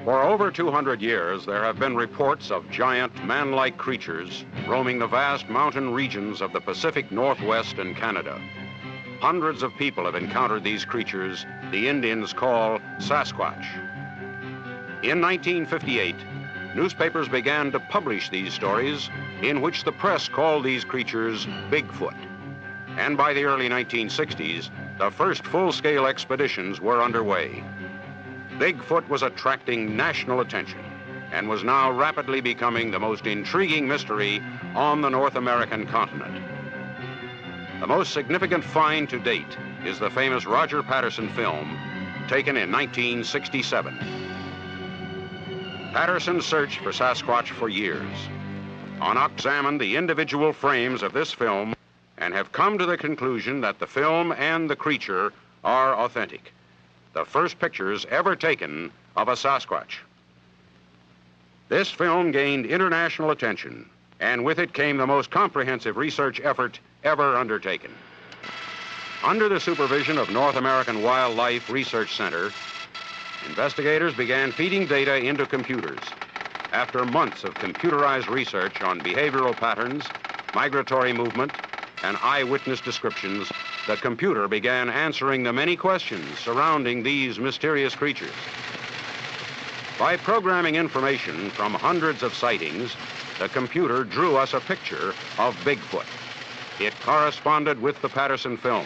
For over 200 years, there have been reports of giant man-like creatures roaming the vast mountain regions of the Pacific Northwest and Canada. Hundreds of people have encountered these creatures the Indians call Sasquatch. In 1958, newspapers began to publish these stories in which the press called these creatures Bigfoot. And by the early 1960s, the first full-scale expeditions were underway. Bigfoot was attracting national attention and was now rapidly becoming the most intriguing mystery on the North American continent. The most significant find to date is the famous Roger Patterson film taken in 1967. Patterson searched for Sasquatch for years. Examined the individual frames of this film and have come to the conclusion that the film and the creature are authentic. The first pictures ever taken of a Sasquatch. This film gained international attention, and with it came the most comprehensive research effort ever undertaken. Under the supervision of North American Wildlife Research Center, investigators began feeding data into computers. After months of computerized research on behavioral patterns, migratory movement, and eyewitness descriptions, the computer began answering the many questions surrounding these mysterious creatures. By programming information from hundreds of sightings, the computer drew us a picture of Bigfoot. It corresponded with the Patterson film.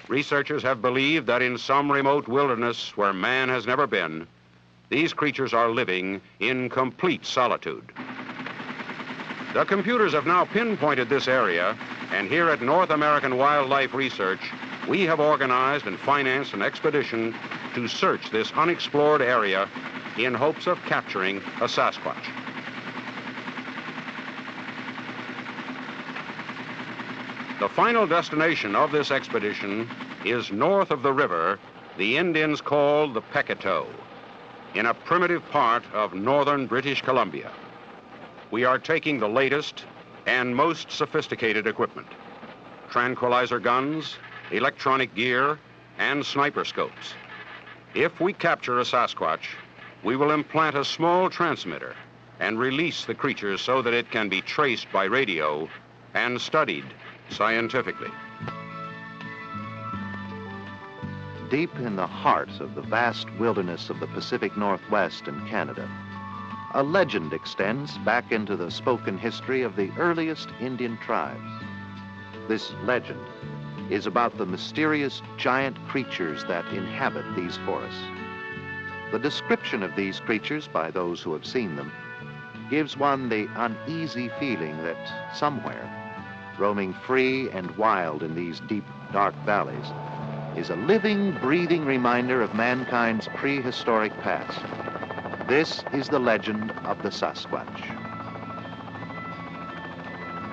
Researchers have believed that in some remote wilderness where man has never been, these creatures are living in complete solitude. The computers have now pinpointed this area, and here at North American Wildlife Research, we have organized and financed an expedition to search this unexplored area in hopes of capturing a Sasquatch. The final destination of this expedition is north of the river the Indians call the Pecatow, in a primitive part of northern British Columbia. We are taking the latest and most sophisticated equipment. tranquilizer guns, electronic gear, and sniper scopes. If we capture a Sasquatch, we will implant a small transmitter and release the creature so that it can be traced by radio and studied scientifically. Deep in the heart of the vast wilderness of the Pacific Northwest and Canada, a legend extends back into the spoken history of the earliest Indian tribes. This legend is about the mysterious giant creatures that inhabit these forests. The description of these creatures by those who have seen them gives one the uneasy feeling that somewhere, roaming free and wild in these deep, dark valleys, is a living, breathing reminder of mankind's prehistoric past. This is the legend of the Sasquatch.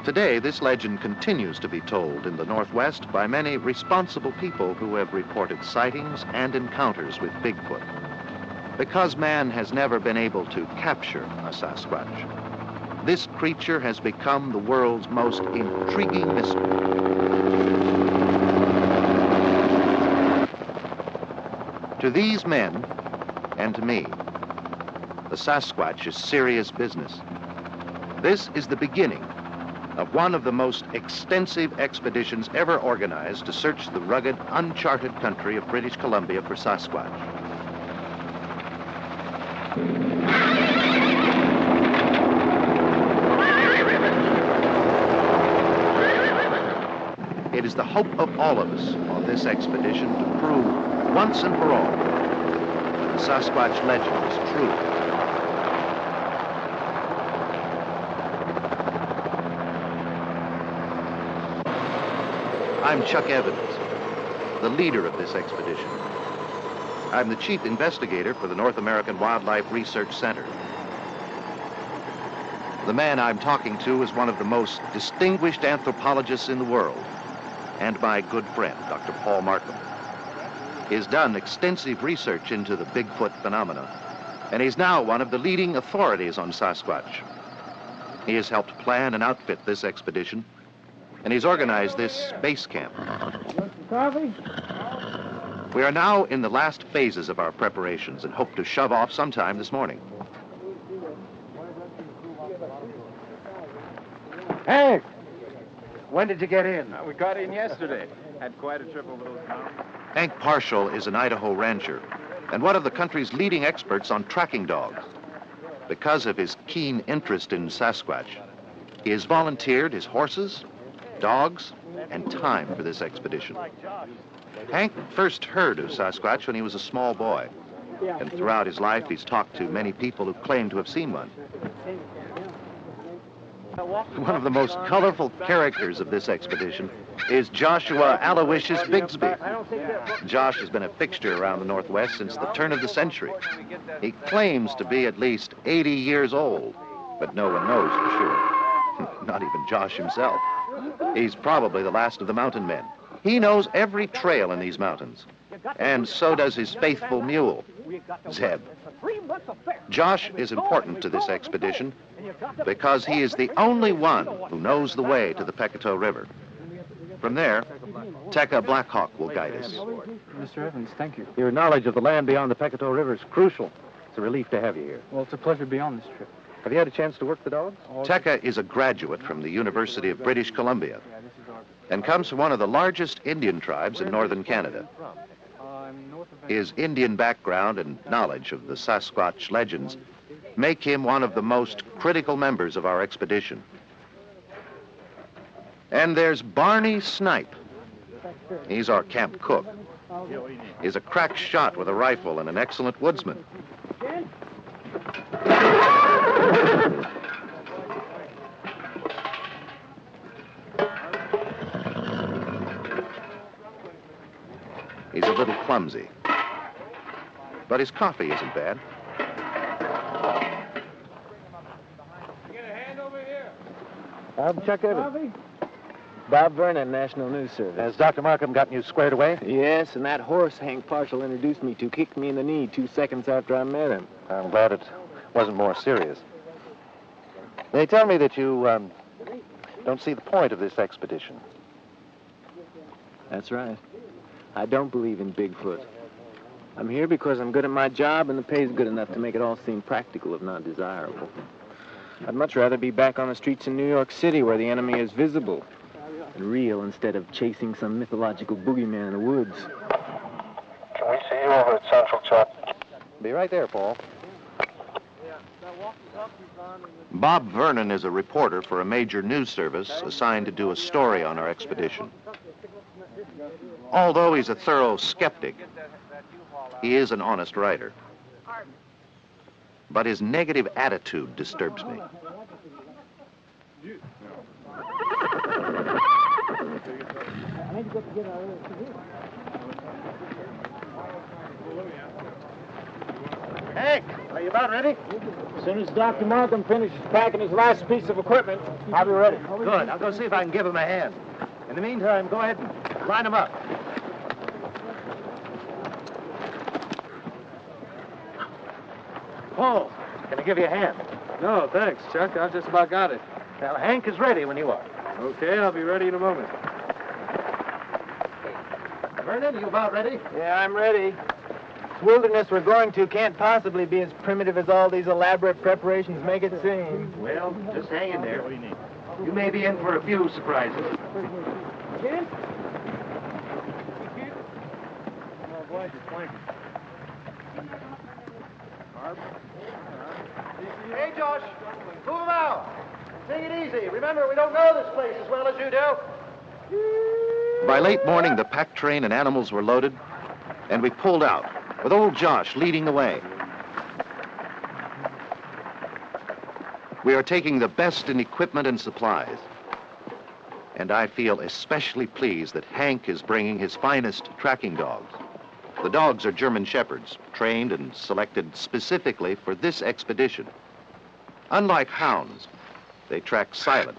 Today, this legend continues to be told in the Northwest by many responsible people who have reported sightings and encounters with Bigfoot. Because man has never been able to capture a Sasquatch, this creature has become the world's most intriguing mystery. To these men, and to me, the Sasquatch is serious business. This is the beginning of one of the most extensive expeditions ever organized to search the rugged, uncharted country of British Columbia for Sasquatch. It is the hope of all of us on this expedition to prove once and for all that the Sasquatch legend is true. I'm Chuck Evans, the leader of this expedition. I'm the chief investigator for the North American Wildlife Research Center. The man I'm talking to is one of the most distinguished anthropologists in the world, and my good friend, Dr. Paul Markham. He has done extensive research into the Bigfoot phenomena, and he's now one of the leading authorities on Sasquatch. He has helped plan and outfit this expedition, and he's organized this base camp. Coffee? We are now in the last phases of our preparations and hope to shove off sometime this morning. Hank! When did you get in? We got in yesterday. Had quite a trip over those mountains. Hank Parshall is an Idaho rancher and one of the country's leading experts on tracking dogs. Because of his keen interest in Sasquatch, he has volunteered his horses, dogs, and time for this expedition. Hank first heard of Sasquatch when he was a small boy, and throughout his life he's talked to many people who claim to have seen one. One of the most colorful characters of this expedition is Joshua Aloysius Bigsby. Josh has been a fixture around the Northwest since the turn of the century. He claims to be at least 80 years old, but no one knows for sure. Not even Josh himself. He's probably the last of the mountain men. He knows every trail in these mountains, and so does his faithful mule, Zeb. Josh is important to this expedition because he is the only one who knows the way to the Pecatow River. From there, Tekka Blackhawk will guide us. Mr. Evans, thank you. Your knowledge of the land beyond the Pecatow River is crucial. It's a relief to have you here. Well, it's a pleasure to be on this trip. Have you had a chance to work the dogs? Tekka is a graduate from the University of British Columbia and comes from one of the largest Indian tribes in northern Canada. His Indian background and knowledge of the Sasquatch legends make him one of the most critical members of our expedition. And there's Barney Snipe. He's our camp cook. He's a crack shot with a rifle and an excellent woodsman. He's a little clumsy, but his coffee isn't bad. I'm Chuck Evans. Bob Vernon, National News Service. Has Dr. Markham gotten you squared away? Yes, and that horse Hank Parshall introduced me to kicked me in the knee 2 seconds after I met him. I'm glad it wasn't more serious. They tell me that you don't see the point of this expedition. That's right. I don't believe in Bigfoot. I'm here because I'm good at my job and the pay's good enough to make it all seem practical if not desirable. I'd much rather be back on the streets in New York City where the enemy is visible and real instead of chasing some mythological boogeyman in the woods. Can we see you over at Central, Chuck? Be right there, Paul. Bob Vernon is a reporter for a major news service assigned to do a story on our expedition. Although he's a thorough skeptic, he is an honest writer. But his negative attitude disturbs me. Hank, are you about ready? As soon as Dr. Markham finishes packing his last piece of equipment, I'll be ready. Good. I'll go see if I can give him a hand. In the meantime, go ahead and line him up. Paul, can I give you a hand? No, thanks, Chuck. I've just about got it. Well, Hank is ready when you are. Okay, I'll be ready in a moment. Vernon, you about ready? Yeah, I'm ready. This wilderness we're going to can't possibly be as primitive as all these elaborate preparations make it seem. Well, just hang in there. You may be in for a few surprises. Hey, Josh, move out. Take it easy. Remember, we don't know this place as well as you do. By late morning, the pack train and animals were loaded, and we pulled out, with old Josh leading the way. We are taking the best in equipment and supplies. And I feel especially pleased that Hank is bringing his finest tracking dogs. The dogs are German Shepherds, trained and selected specifically for this expedition. Unlike hounds, they track silent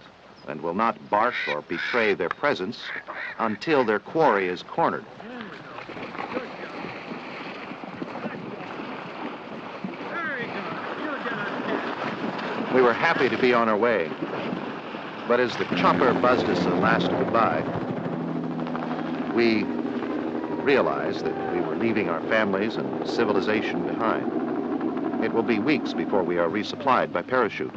and will not bark or betray their presence until their quarry is cornered. We were happy to be on our way, but as the chopper buzzed us a last goodbye, we realized that we were leaving our families and civilization behind. It will be weeks before we are resupplied by parachute.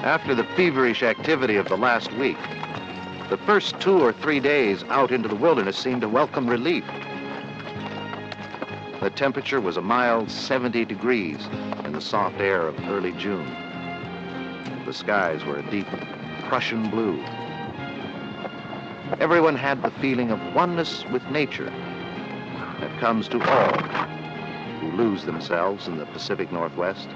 After the feverish activity of the last week, the first 2 or 3 days out into the wilderness seemed to welcome relief. The temperature was a mild 70 degrees in the soft air of early June. The skies were a deep Prussian blue. Everyone had the feeling of oneness with nature that comes to all who lose themselves in the Pacific Northwest.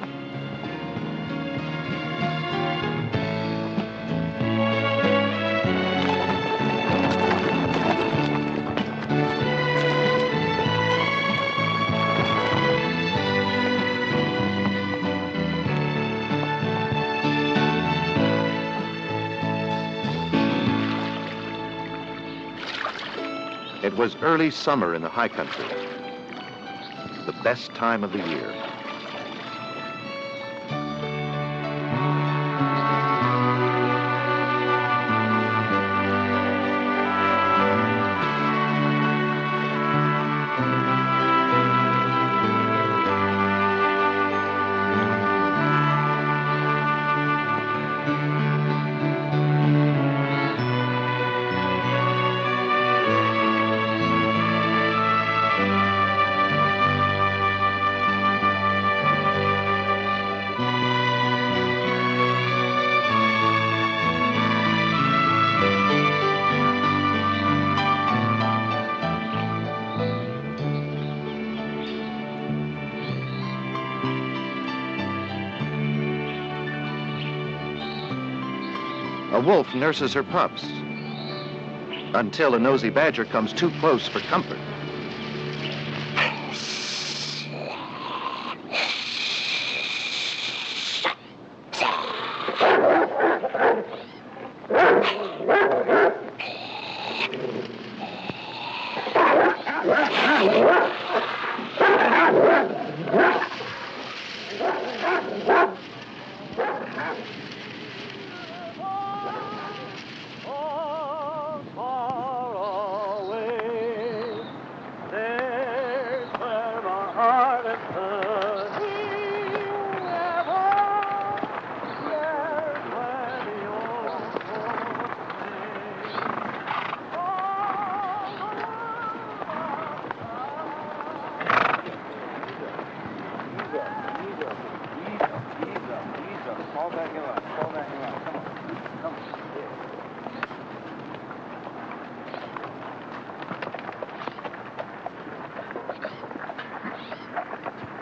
It was early summer in the high country, the best time of the year. A wolf nurses her pups until a nosy badger comes too close for comfort.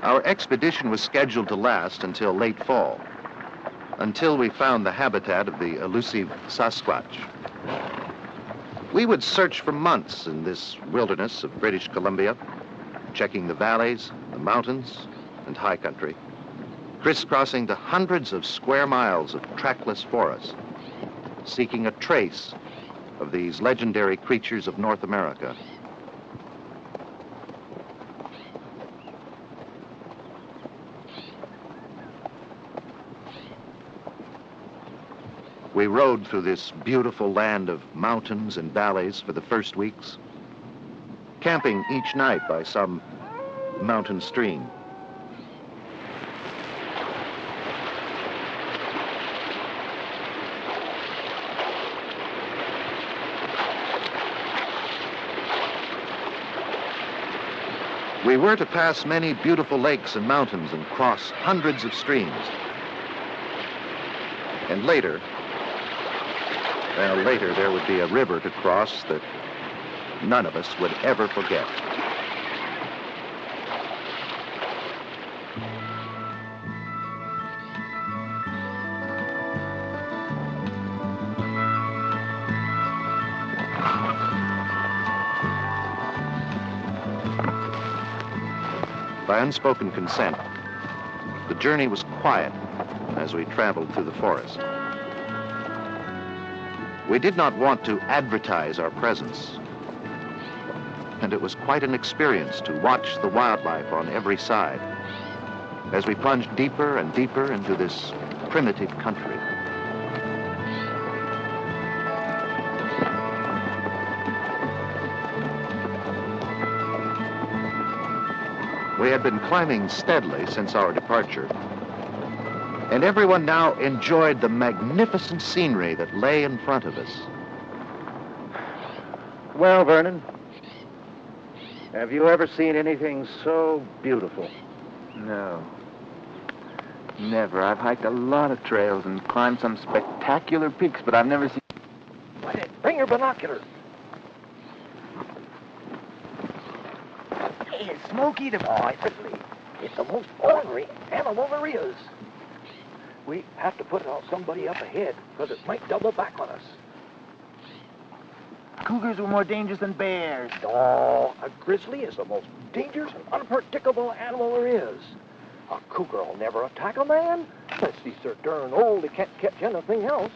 Our expedition was scheduled to last until late fall, until we found the habitat of the elusive Sasquatch. We would search for months in this wilderness of British Columbia, checking the valleys, the mountains, and high country, crisscrossing the hundreds of square miles of trackless forest, seeking a trace of these legendary creatures of North America. We rode through this beautiful land of mountains and valleys for the first weeks, camping each night by some mountain stream. We were to pass many beautiful lakes and mountains and cross hundreds of streams. And later there would be a river to cross that none of us would ever forget. By unspoken consent, the journey was quiet as we traveled through the forest. We did not want to advertise our presence, and it was quite an experience to watch the wildlife on every side as we plunged deeper and deeper into this primitive country. We had been climbing steadily since our departure, and everyone now enjoyed the magnificent scenery that lay in front of us. Well, Vernon, have you ever seen anything so beautiful? No. Never. I've hiked a lot of trails and climbed some spectacular peaks, but I've never seen... Bring your binoculars. Hey, Smokey the boy, it's the most ornery animal there is. We have to put somebody up ahead because it might double back on us. Cougars were more dangerous than bears. No, a grizzly is the most dangerous and unpredictable animal there is. A cougar will never attack a man unless he's so darn old he can't catch anything else.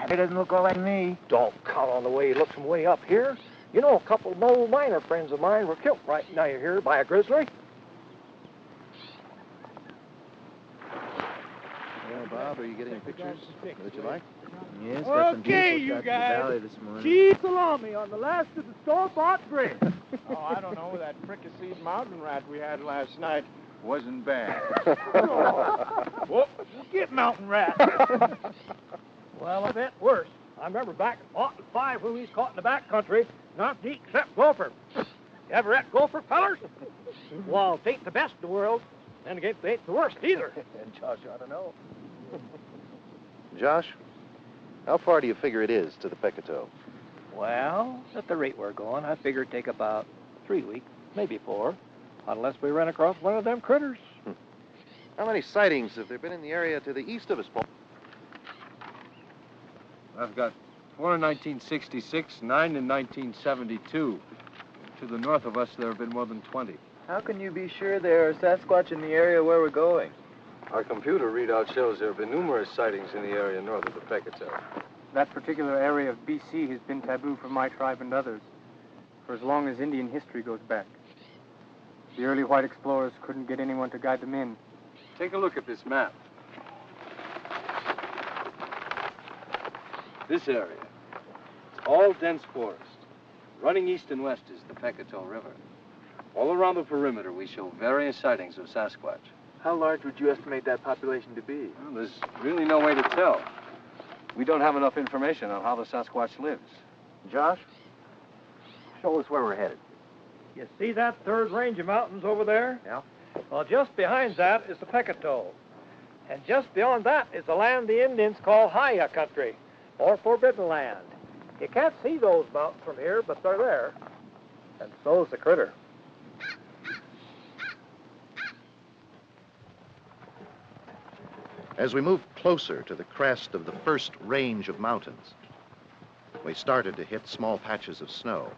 He doesn't look all like me. Don't count on the way he looks from way up here. You know, a couple of old miner friends of mine were killed right now here by a grizzly. Well, Bob, are you getting pictures that you like? Yes, got some Okay, beautiful you shots of the guys. valley this morning. Cheese salami on the last of the store-bought bread. Oh, I don't know. That fricasseed mountain rat we had last night wasn't bad. Whoop, get mountain rat. Well, I bet worse. I remember back in 05 when we was caught in the back country, not to eat except gopher. You ever ate gopher, fellers? Well, it ain't the best in the world. Then again, it ain't the worst either. And Josh ought to know. Josh, how far do you figure it is to the Pecatow? Well, at the rate we're going, I figure it'd take about 3 weeks, maybe 4, unless we run across one of them critters. How many sightings have there been in the area to the east of us, Paul? I've got 4 in 1966, 9 in 1972. To the north of us, there have been more than 20. How can you be sure there are Sasquatch in the area where we're going? Our computer readout shows there have been numerous sightings in the area north of the Pecatow. That particular area of BC has been taboo for my tribe and others. for as long as Indian history goes back. The early white explorers couldn't get anyone to guide them in. Take a look at this map. This area, it's all dense forest. Running east and west is the Pecatow River. All around the perimeter, we show various sightings of Sasquatch. How large would you estimate that population to be? Well, there's really no way to tell. We don't have enough information on how the Sasquatch lives. Josh, show us where we're headed. You see that third range of mountains over there? Yeah. Well, just behind that is the Pecatow. And just beyond that is the land the Indians call Haya country, or Forbidden Land. You can't see those mountains from here, but they're there. And so's the critter. As we moved closer to the crest of the first range of mountains, we started to hit small patches of snow.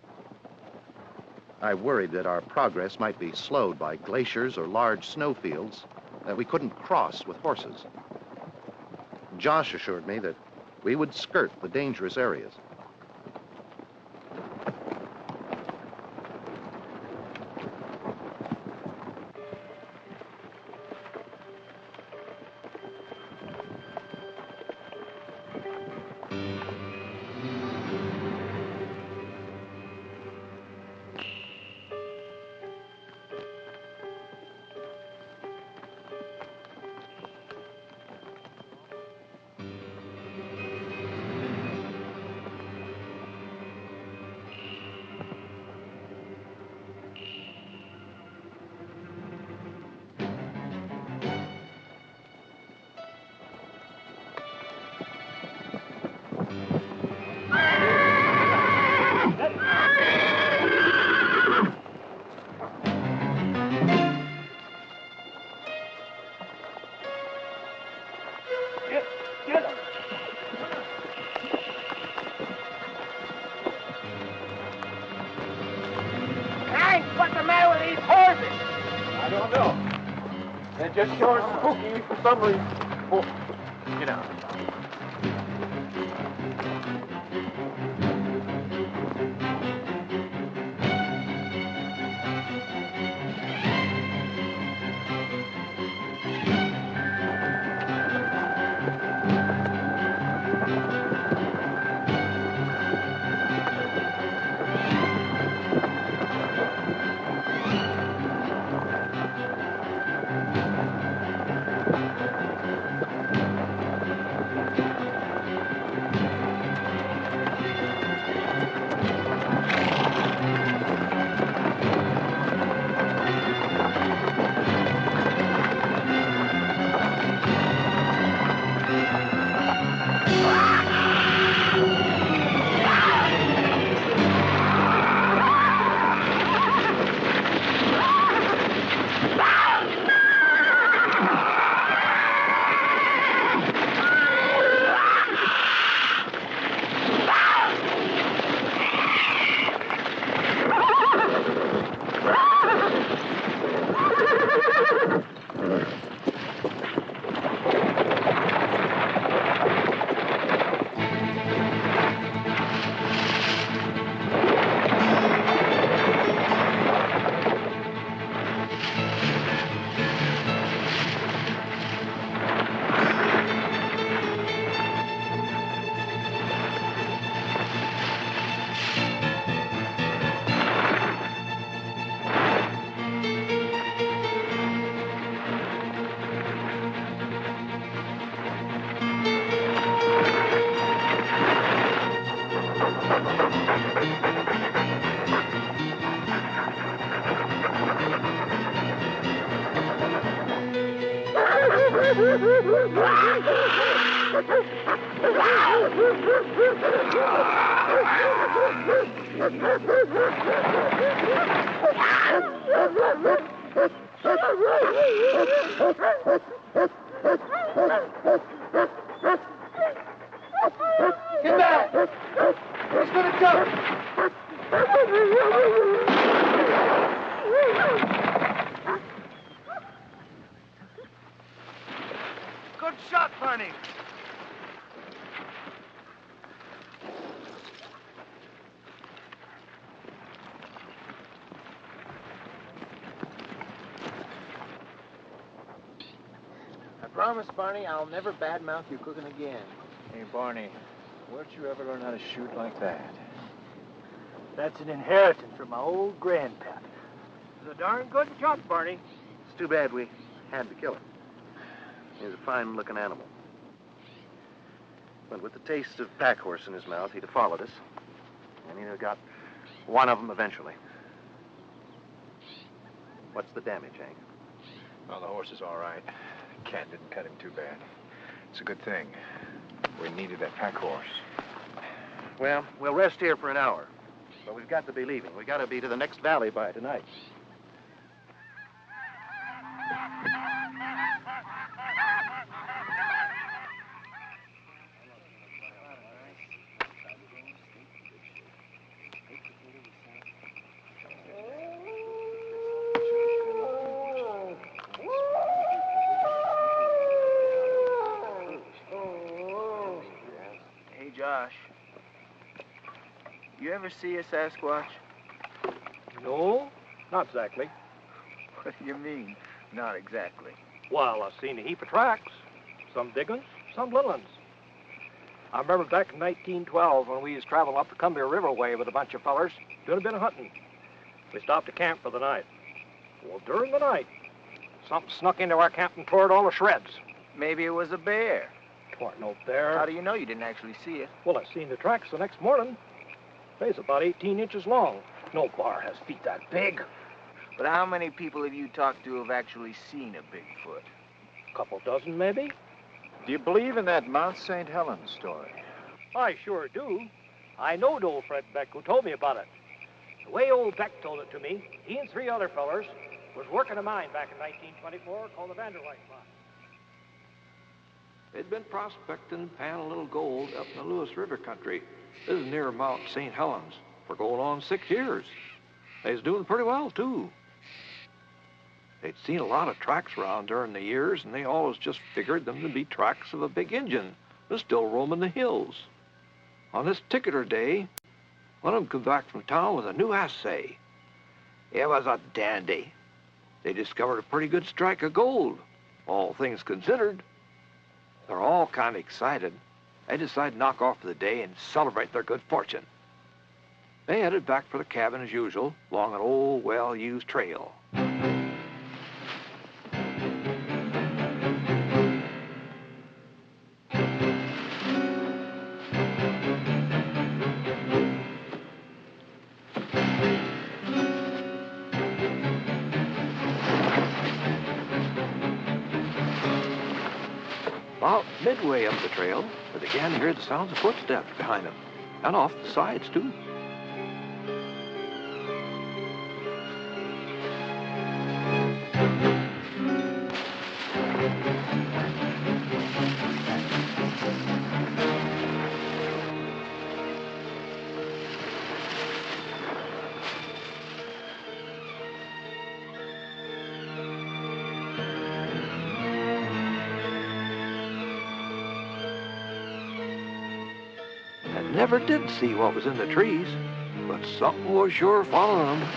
I worried that our progress might be slowed by glaciers or large snowfields that we couldn't cross with horses. Josh assured me that we would skirt the dangerous areas. What's the matter with these horses? I don't know. They're just sure spooky for some reason. Oh, get out. Get back! He's gonna jump! Good shot, Barney. promise, Barney, I'll never badmouth your cooking again. Hey, Barney, where'd you ever learn how to shoot like that? That's an inheritance from my old grandpap. It was a darn good shot, Barney. It's too bad we had to kill him. He was a fine-looking animal. But with the taste of pack horse in his mouth, he'd have followed us. And he'd have got one of them eventually. What's the damage, Hank? Well, the horse is all right. Cat didn't cut him too bad. It's a good thing. We needed that pack horse. Well, we'll rest here for an hour. But we've got to be leaving. We've got to be to the next valley by tonight. Hey, Josh. You ever see a Sasquatch? No, not exactly. What do you mean, not exactly? Well, I've seen a heap of tracks. Some big ones, some little ones. I remember back in 1912 when we was traveling up the Columbia Riverway with a bunch of fellers doing a bit of hunting. We stopped to camp for the night. Well, during the night, something snuck into our camp and tore it all to shreds. Maybe it was a bear. Twarn't no bear. How do you know you didn't actually see it? Well, I seen the tracks the next morning. They's about 18 inches long. No bar has feet that big. But how many people have you talked to have actually seen a Bigfoot? Couple dozen, maybe? Do you believe in that Mount St. Helens story? I sure do. I knowed old Fred Beck who told me about it. The way old Beck told it to me, he and 3 other fellers was working a mine back in 1924 called the Vanderwijk mine. They'd been prospecting and panning a little gold up in the Lewis River country. This is near Mount St. Helens for going on 6 years. They was doing pretty well, too. They'd seen a lot of tracks around during the years, and they always just figured them to be tracks of a big Injun that's still roaming the hills. On this particular day, one of them come back from town with a new assay. It was a dandy. They discovered a pretty good strike of gold, all things considered. They're all kind of excited. They decide to knock off for the day and celebrate their good fortune. They headed back for the cabin as usual, along an old, well-used trail. About midway up the trail, they began to hear the sounds of footsteps behind them, and off the sides, too. Never did see what was in the trees, but something was sure following them.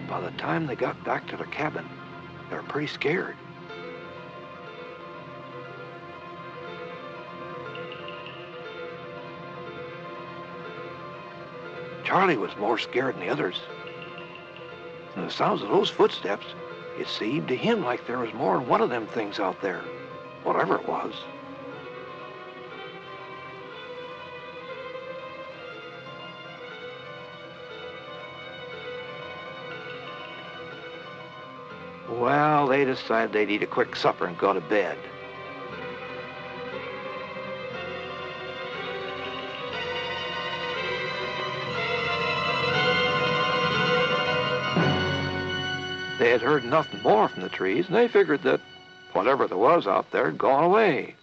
By the time they got back to the cabin, they were pretty scared. Charlie was more scared than the others. And the sounds of those footsteps, it seemed to him like there was more than one of them things out there, whatever it was. Well, they decided they'd eat a quick supper and go to bed. They had heard nothing more from the trees, and they figured that whatever there was out there had gone away.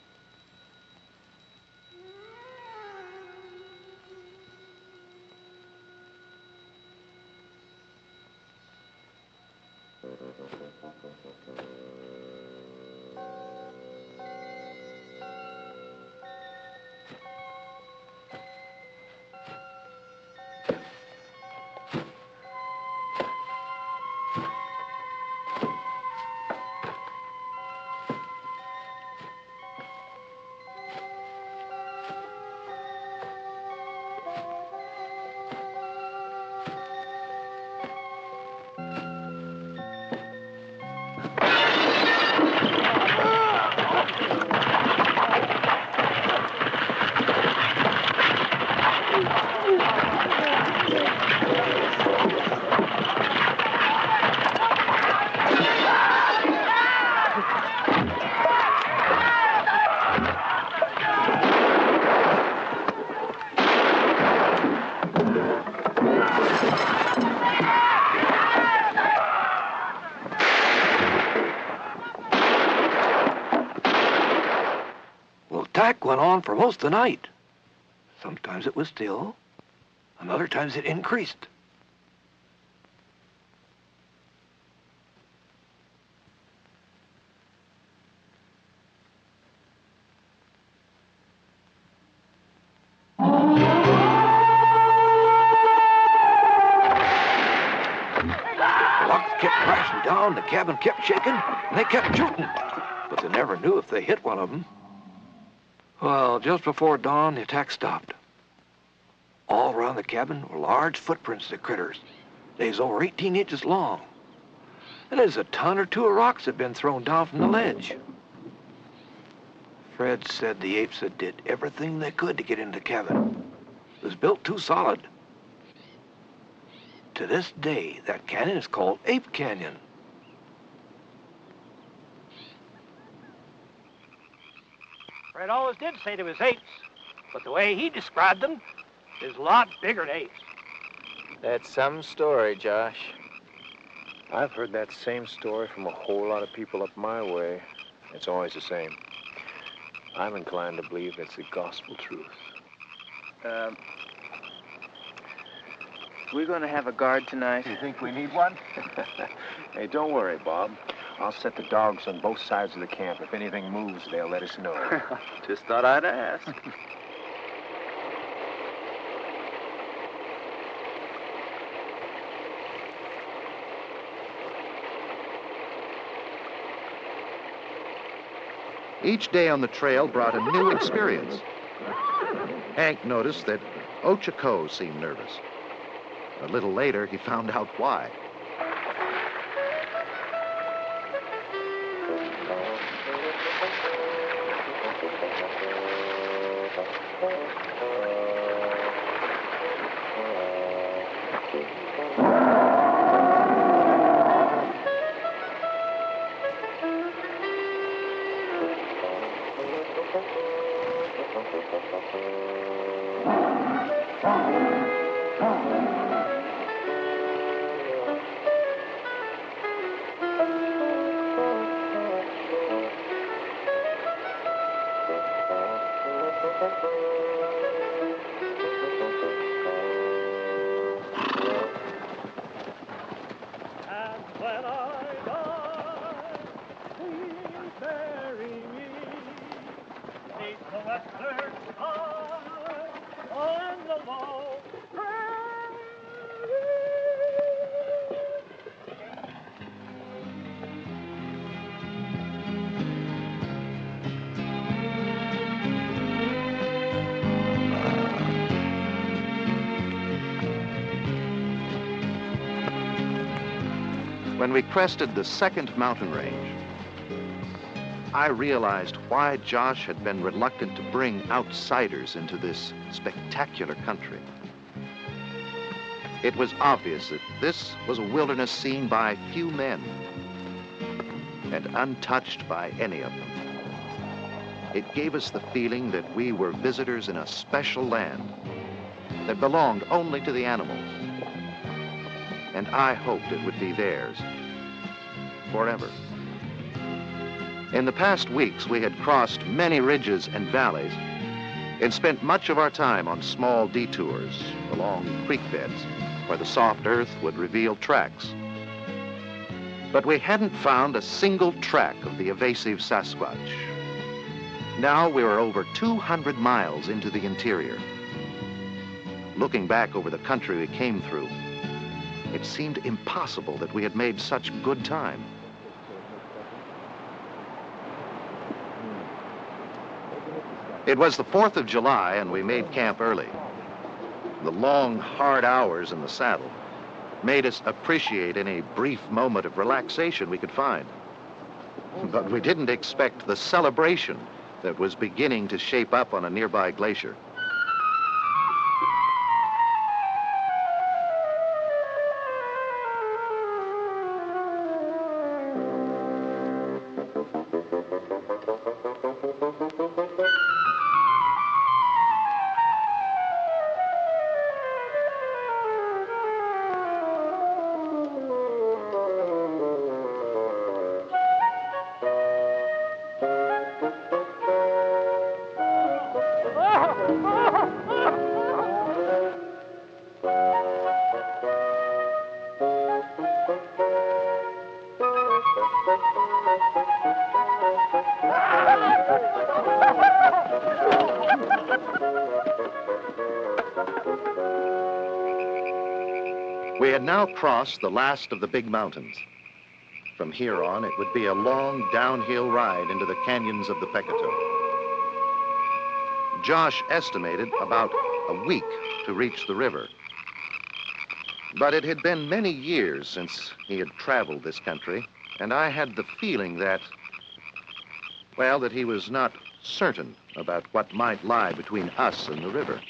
Attack went on for most of the night. Sometimes it was still, and other times it increased. Blocks kept crashing down, the cabin kept shaking, and they kept shooting, but they never knew if they hit one of them. Well, just before dawn, the attack stopped. All around the cabin were large footprints of the critters. They was over 18 inches long. And there's a ton or two of rocks that had been thrown down from the ledge. Fred said the apes had did everything they could to get into the cabin. It was built too solid. To this day, that canyon is called Ape Canyon. Fred always did say there was apes, but the way he described them is a lot bigger than apes. That's some story, Josh. I've heard that same story from a whole lot of people up my way. It's always the same. I'm inclined to believe it's the gospel truth. We're going to have a guard tonight. You think we need one? Hey, don't worry, Bob. I'll set the dogs on both sides of the camp. If anything moves, they'll let us know. Just thought I'd ask. Each day on the trail brought a new experience. Hank noticed that Ochako seemed nervous. A little later, he found out why. When we crested the second mountain range, I realized why Josh had been reluctant to bring outsiders into this spectacular country. It was obvious that this was a wilderness seen by few men and untouched by any of them. It gave us the feeling that we were visitors in a special land that belonged only to the animals. And I hoped it would be theirs forever. In the past weeks, we had crossed many ridges and valleys and spent much of our time on small detours along creek beds where the soft earth would reveal tracks. But we hadn't found a single track of the evasive Sasquatch. Now we were over 200 miles into the interior. Looking back over the country we came through, it seemed impossible that we had made such good time. It was the 4th of July, and we made camp early. The long, hard hours in the saddle made us appreciate any brief moment of relaxation we could find. But we didn't expect the celebration that was beginning to shape up on a nearby glacier. We had now crossed the last of the big mountains. From here on, it would be a long downhill ride into the canyons of the Pecatow. Josh estimated about a week to reach the river. But it had been many years since he had traveled this country, and I had the feeling that, well, that he was not certain about what might lie between us and the river.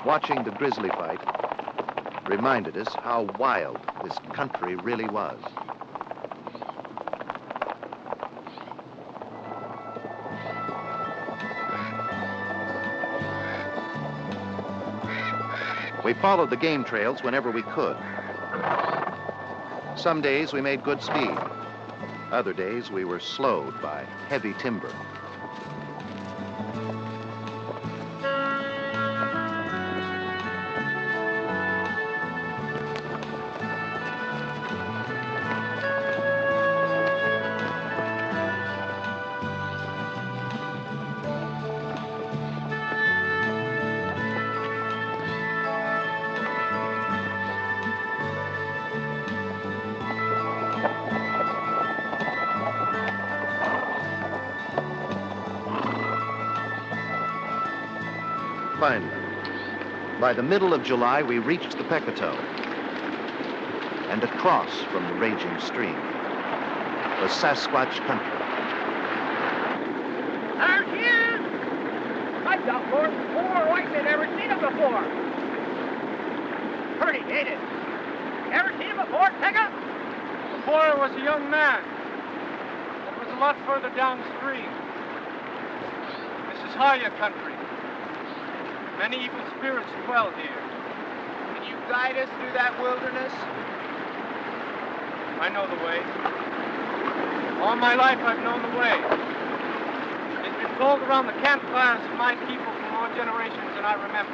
Watching the grizzly fight reminded us how wild this country really was. We followed the game trails whenever we could. Some days we made good speed. Other days we were slowed by heavy timber. Finally, by the middle of July, we reached the Pecatow and across from the raging stream, the Sasquatch country. There she is! I got more white than ever seen of before. before. Pretty, ain't it? Ever seen him before, Tigger? Before I was a young man. It was a lot further downstream. This is higher country. Many evil spirits dwell here. Can you guide us through that wilderness? I know the way. All my life I've known the way. It's been told around the campfires of my people for more generations than I remember.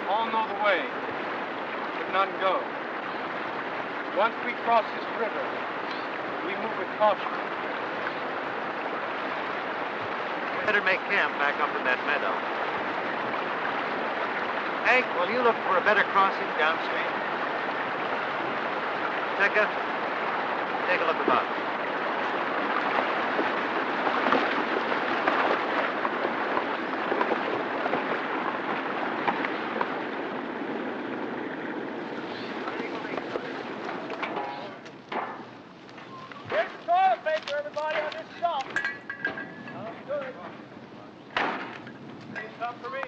All know the way, but none go. Once we cross this river, we move with caution. We better make camp back up in that meadow. Hank, will you look for a better crossing downstream? Tika, take a look about. Here's the toilet paper, everybody, on this shelf. Sounds good. Need some for me.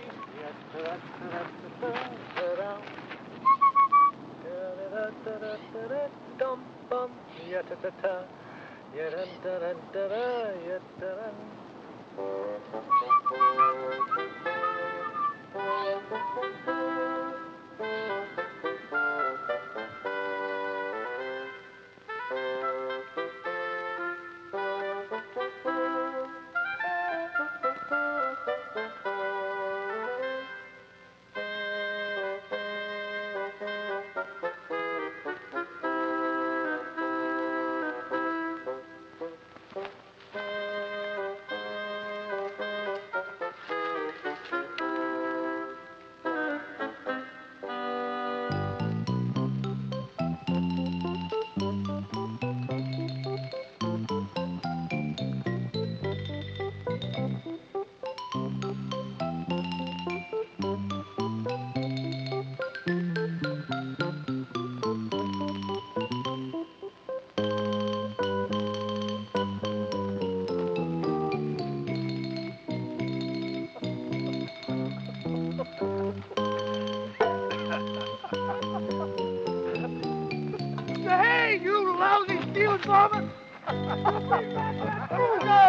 Hey, you lousy stealing varmint! Oh, no!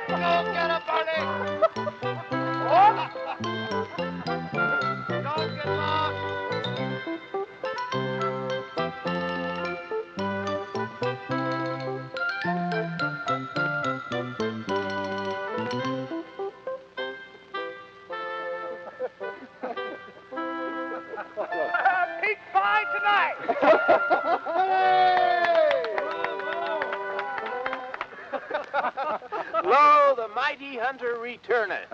Don't get up, Barney! What? Don't get lost! Peach pie tonight! Lo, the mighty hunter returneth.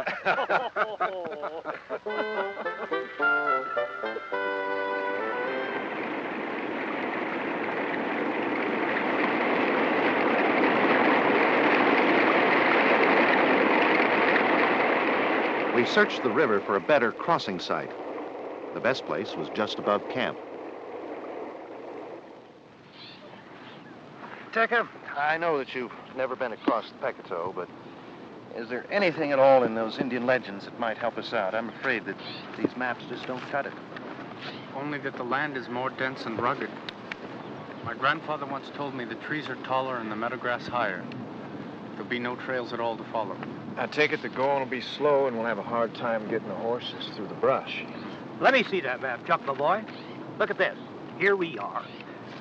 We searched the river for a better crossing site. The best place was just above camp. Tika, I know that you've never been across the Pecatow, but is there anything at all in those Indian legends that might help us out? I'm afraid that these maps just don't cut it. Only that the land is more dense and rugged. My grandfather once told me the trees are taller and the meadowgrass higher. There'll be no trails at all to follow. I take it the going will be slow and we'll have a hard time getting the horses through the brush. Let me see that map, Chuck, my boy. Look at this. Here we are.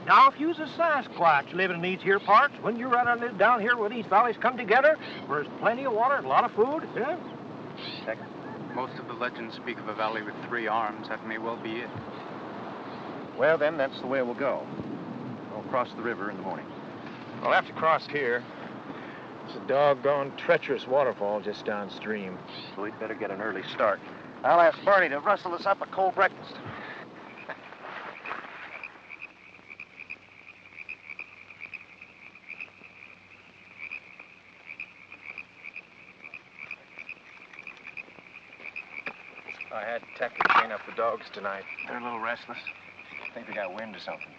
Now, if you's a Sasquatch living in these here parts, when you're running down here where these valleys come together, there's plenty of water and a lot of food, yeah? Most of the legends speak of a valley with 3 arms. That may well be it. Well, then, that's the way we'll go. We'll cross the river in the morning. We'll have to cross here. It's a doggone treacherous waterfall just downstream. So we'd better get an early start. I'll ask Barney to rustle us up a cold breakfast. I had Tech to chain up the dogs tonight. They're a little restless. I think they got wind or something.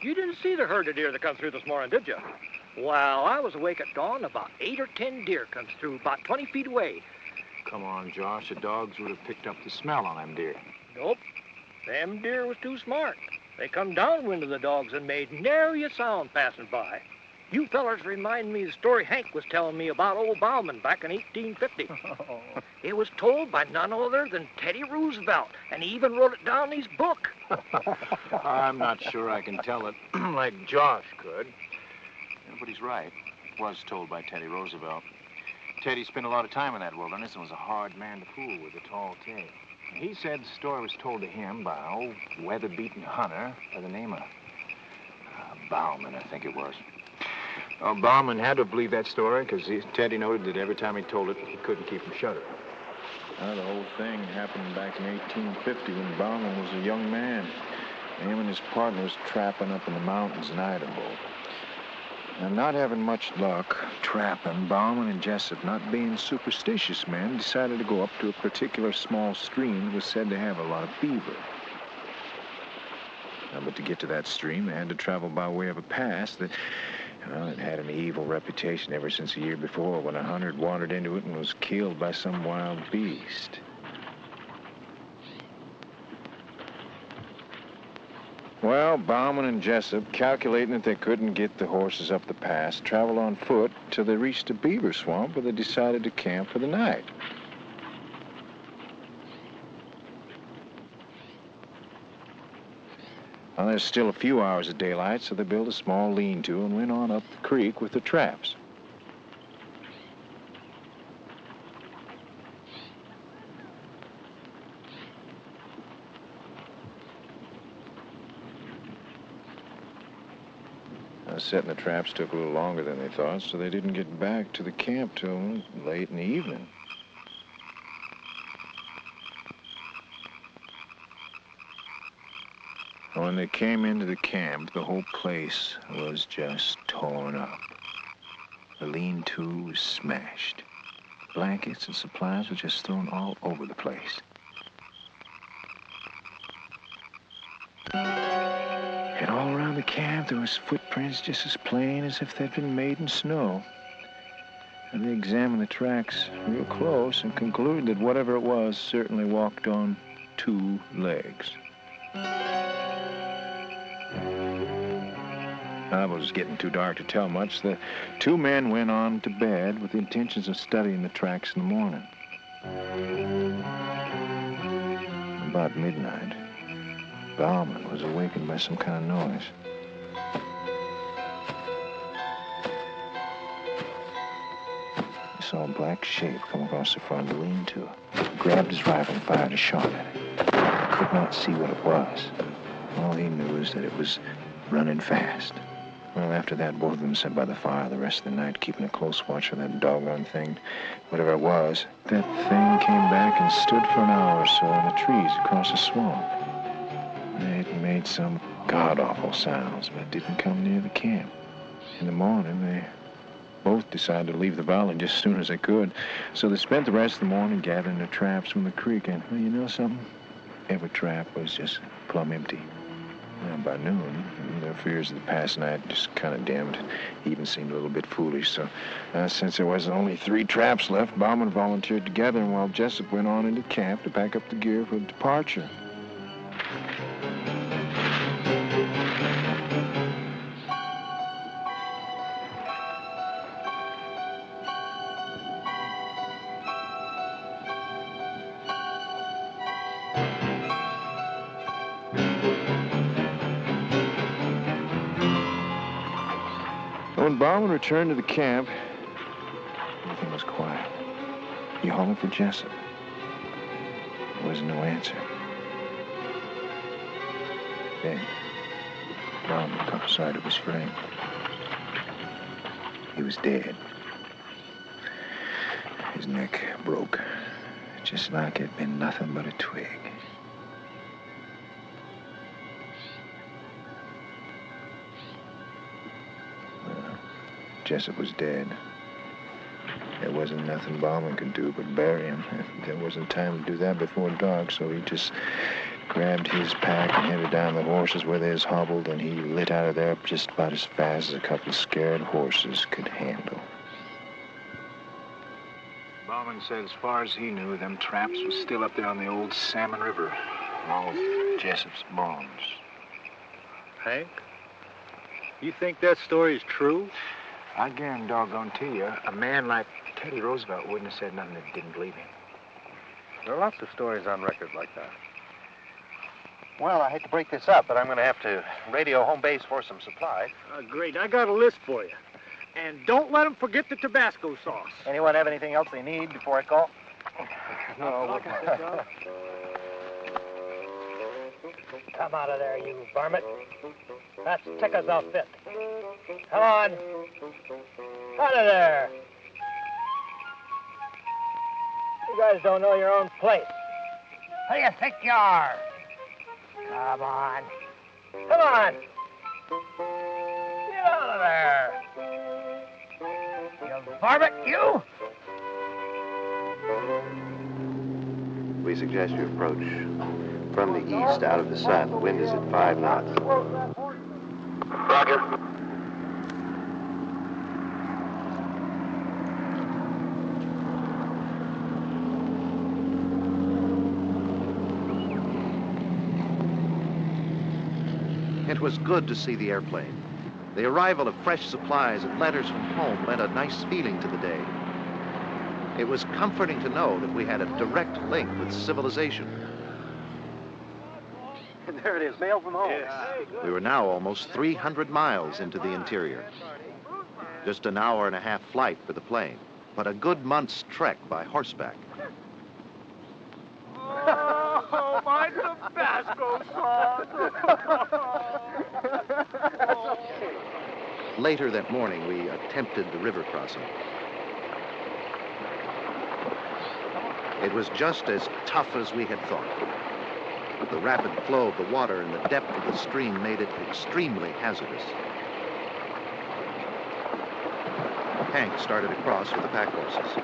You didn't see the herd of deer that come through this morning, did you? Well, I was awake at dawn. About 8 or 10 deer comes through, about 20 feet away. come on, Josh. The dogs would have picked up the smell on them deer. Nope. Them deer was too smart. They come downwind of the dogs and made nary a sound passing by. You fellers remind me of the story Hank was telling me about old Bauman back in 1850. It was told by none other than Teddy Roosevelt, and he even wrote it down in his book. I'm not sure I can tell it like Josh could. Yeah, but he's right. It was told by Teddy Roosevelt. Teddy spent a lot of time in that wilderness and was a hard man to fool with a tall tale. He said the story was told to him by an old weather-beaten hunter by the name of Bauman, I think it was. Well, Bauman had to believe that story because Teddy noted that every time he told it, he couldn't keep from shuddering. The whole thing happened back in 1850 when Bauman was a young man. Him and his partners trapping up in the mountains in Idaho. And not having much luck trapping, Bauman and Jessup, not being superstitious men, decided to go up to a particular small stream that was said to have a lot of beaver. But to get to that stream, they had to travel by way of a pass that, it had an evil reputation ever since a year before when a hunter wandered into it and was killed by some wild beast. Well, Bauman and Jessup, calculating that they couldn't get the horses up the pass, traveled on foot till they reached a beaver swamp where they decided to camp for the night. Well, there's still a few hours of daylight, so they built a small lean-to and went on up the creek with the traps. Setting the traps took a little longer than they thought, so they didn't get back to the camp till late in the evening. When they came into the camp, the whole place was just torn up. The lean-to was smashed. Blankets and supplies were just thrown all over the place. And all around the camp, there was footprints just as plain as if they'd been made in snow. And they examined the tracks real close and concluded that whatever it was certainly walked on 2 legs. It was getting too dark to tell much. The 2 men went on to bed with the intentions of studying the tracks in the morning. About midnight, Bauman was awakened by some kind of noise. He saw a black shape come across the front of the lean-to. He grabbed his rifle and fired a shot at it. He could not see what it was. All he knew is that it was running fast. Well, after that, both of them sat by the fire the rest of the night, keeping a close watch on that doggone thing. Whatever it was, that thing came back and stood for an hour or so in the trees across the swamp. It made some god-awful sounds, but it didn't come near the camp. In the morning, they both decided to leave the valley just as soon as they could. So they spent the rest of the morning gathering their traps from the creek, and, well, you know something? Every trap was just plumb empty. And by noon, their fears of the past night just kind of dimmed. He even seemed a little bit foolish. So since there was only 3 traps left, Bauman volunteered together, and while Jessup went on into camp to pack up the gear for departure. When Bauman returned to the camp, everything was quiet. He hollered for Jessup. There was no answer. Then, Bauman caught sight of his friend. He was dead. His neck broke, just like it'd been nothing but a twig. Jessup was dead. There wasn't nothing Bauman could do but bury him. There wasn't time to do that before dark, so he just grabbed his pack and headed down the horses where they was hobbled, and he lit out of there just about as fast as a couple of scared horses could handle. Bauman Foreman said as far as he knew, them traps was still up there on the old Salmon River, along with Jessup's bombs. Hank, you think that story is true? I guarantee you, a man like Teddy Roosevelt wouldn't have said nothing that didn't believe him. There are lots of stories on record like that. Well, I hate to break this up, but I'm going to have to radio home base for some supplies. Great. I got a list for you. And don't let them forget the Tabasco sauce. Anyone have anything else they need before I call? No. Come out of there, you varmint. That's Ticka's outfit. Come on. Out of there. You guys don't know your own place. Who do you think you are? Come on. Come on. Get out of there. You varmint, you! We suggest you approach from the east out of the sun. The wind is at 5 knots. Roger. It was good to see the airplane. The arrival of fresh supplies and letters from home lent a nice feeling to the day. It was comforting to know that we had a direct link with civilization. There it is, mail from home. We were now almost 300 miles into the interior. Just an hour and a half flight for the plane, but a good month's trek by horseback. Oh, my Tabasco sauce! Later that morning, we attempted the river crossing. It was just as tough as we had thought. The rapid flow of the water and the depth of the stream made it extremely hazardous. Hank started across with the pack horses.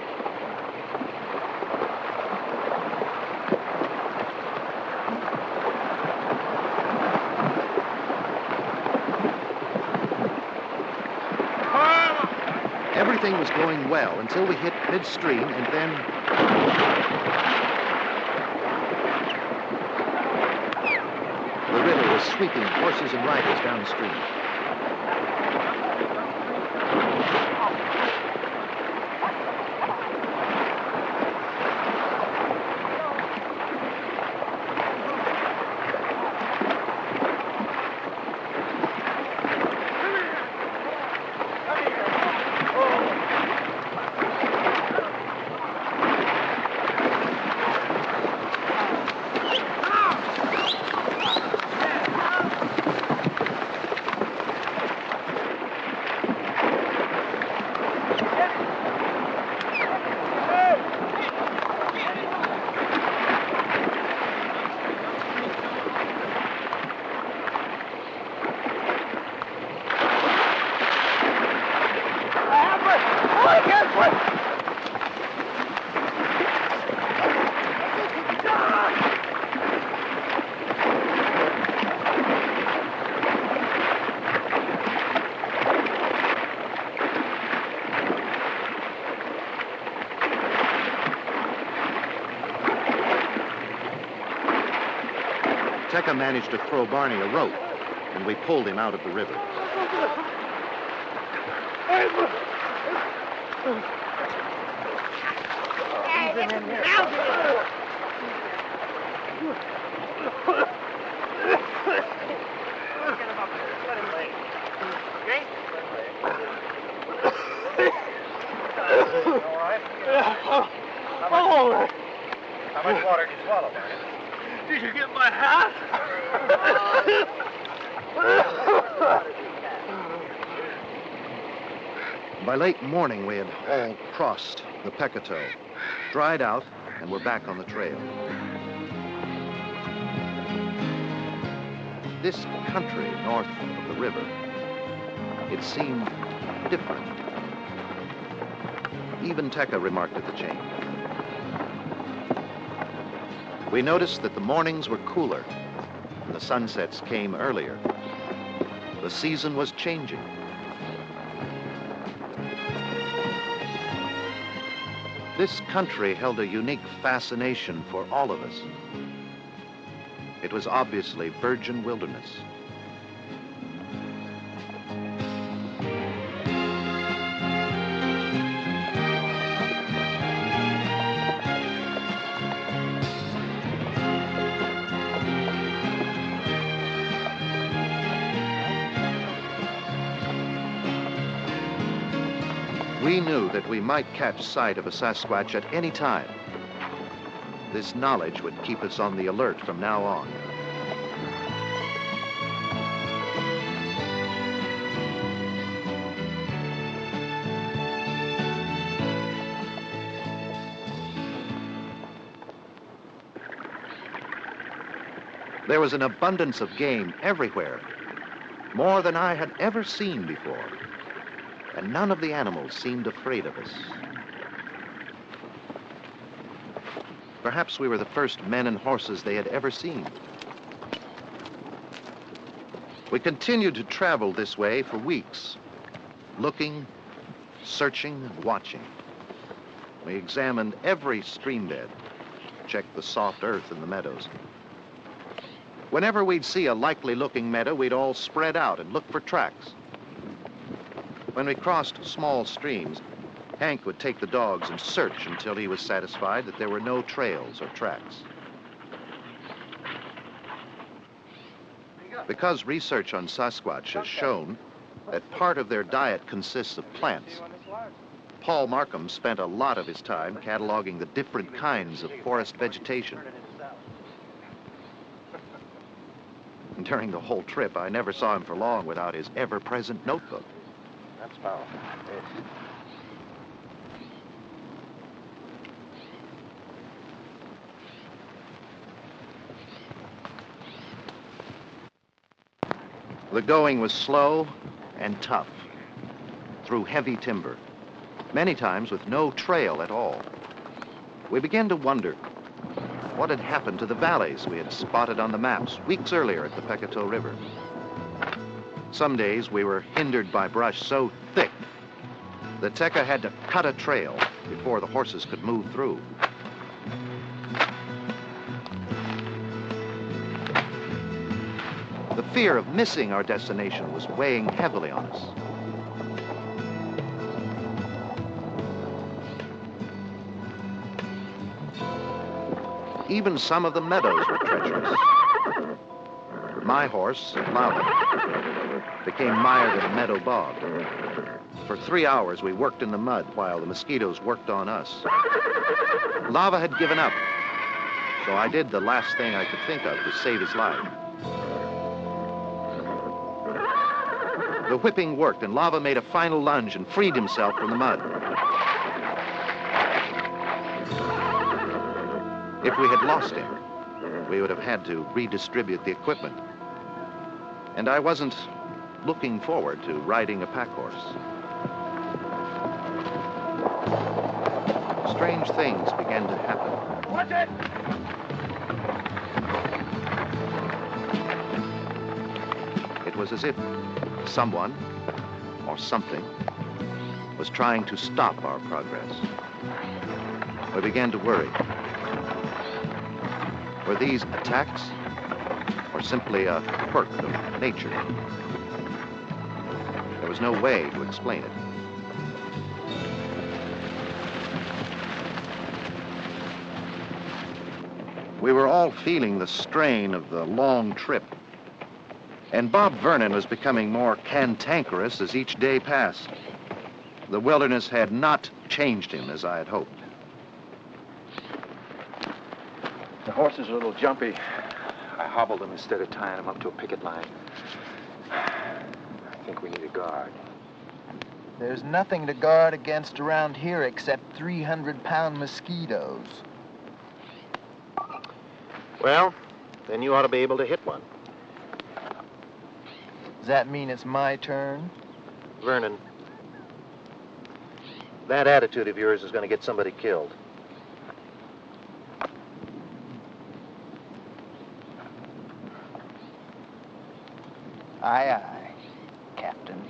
Everything was going well until we hit midstream, and then the river was sweeping horses and riders downstream. Tecca managed to throw Barney a rope, and we pulled him out of the river. How much water did you swallow, Barney? Did you get my hat? By late morning, we had all crossed the Pecatow, dried out, and were back on the trail. This country north of the river, it seemed different. Even Tecca remarked at the change. We noticed that the mornings were cooler and the sunsets came earlier. The season was changing. This country held a unique fascination for all of us. It was obviously virgin wilderness. We knew that we might catch sight of a Sasquatch at any time. This knowledge would keep us on the alert from now on. There was an abundance of game everywhere, more than I had ever seen before. And none of the animals seemed afraid of us. Perhaps we were the first men and horses they had ever seen. We continued to travel this way for weeks, looking, searching, and watching. We examined every stream bed, checked the soft earth in the meadows. Whenever we'd see a likely-looking meadow, we'd all spread out and look for tracks. When we crossed small streams, Hank would take the dogs and search until he was satisfied that there were no trails or tracks. Because research on Sasquatch has shown that part of their diet consists of plants, Paul Markham spent a lot of his time cataloging the different kinds of forest vegetation. And during the whole trip, I never saw him for long without his ever-present notebook. That's powerful. The going was slow and tough, through heavy timber, many times with no trail at all. We began to wonder what had happened to the valleys we had spotted on the maps weeks earlier at the Pecatow River. Some days we were hindered by brush so thick that Tekka had to cut a trail before the horses could move through. The fear of missing our destination was weighing heavily on us. Even some of the meadows were treacherous. My horse, Lava, became mired in a meadow bog. For 3 hours, we worked in the mud while the mosquitoes worked on us. Lava had given up, so I did the last thing I could think of to save his life. The whipping worked, and Lava made a final lunge and freed himself from the mud. If we had lost him, we would have had to redistribute the equipment. And I wasn't looking forward to riding a pack horse. Strange things began to happen. Watch it! It was as if someone or something was trying to stop our progress. We began to worry. Were these attacks or simply a quirk of nature? There was no way to explain it. We were all feeling the strain of the long trip, and Bob Vernon was becoming more cantankerous as each day passed. The wilderness had not changed him as I had hoped. The horses are a little jumpy. I hobbled them instead of tying them up to a picket line. I think we need a guard. There's nothing to guard against around here except 300-pound mosquitoes. Well, then you ought to be able to hit one. Does that mean it's my turn? Vernon, that attitude of yours is going to get somebody killed. Aye, aye, Captain.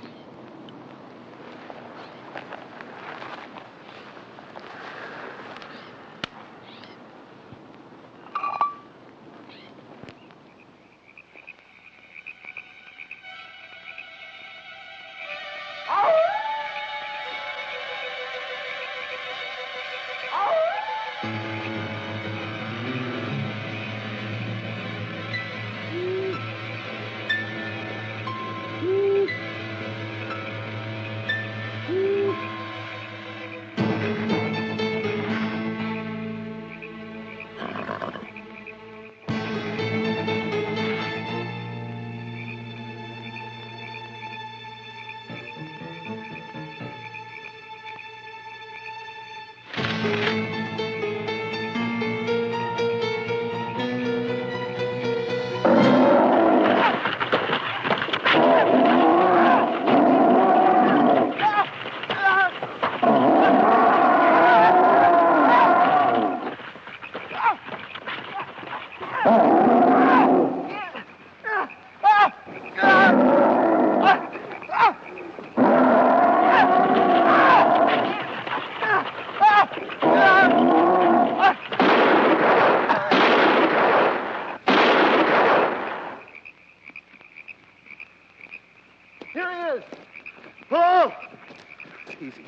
Easy.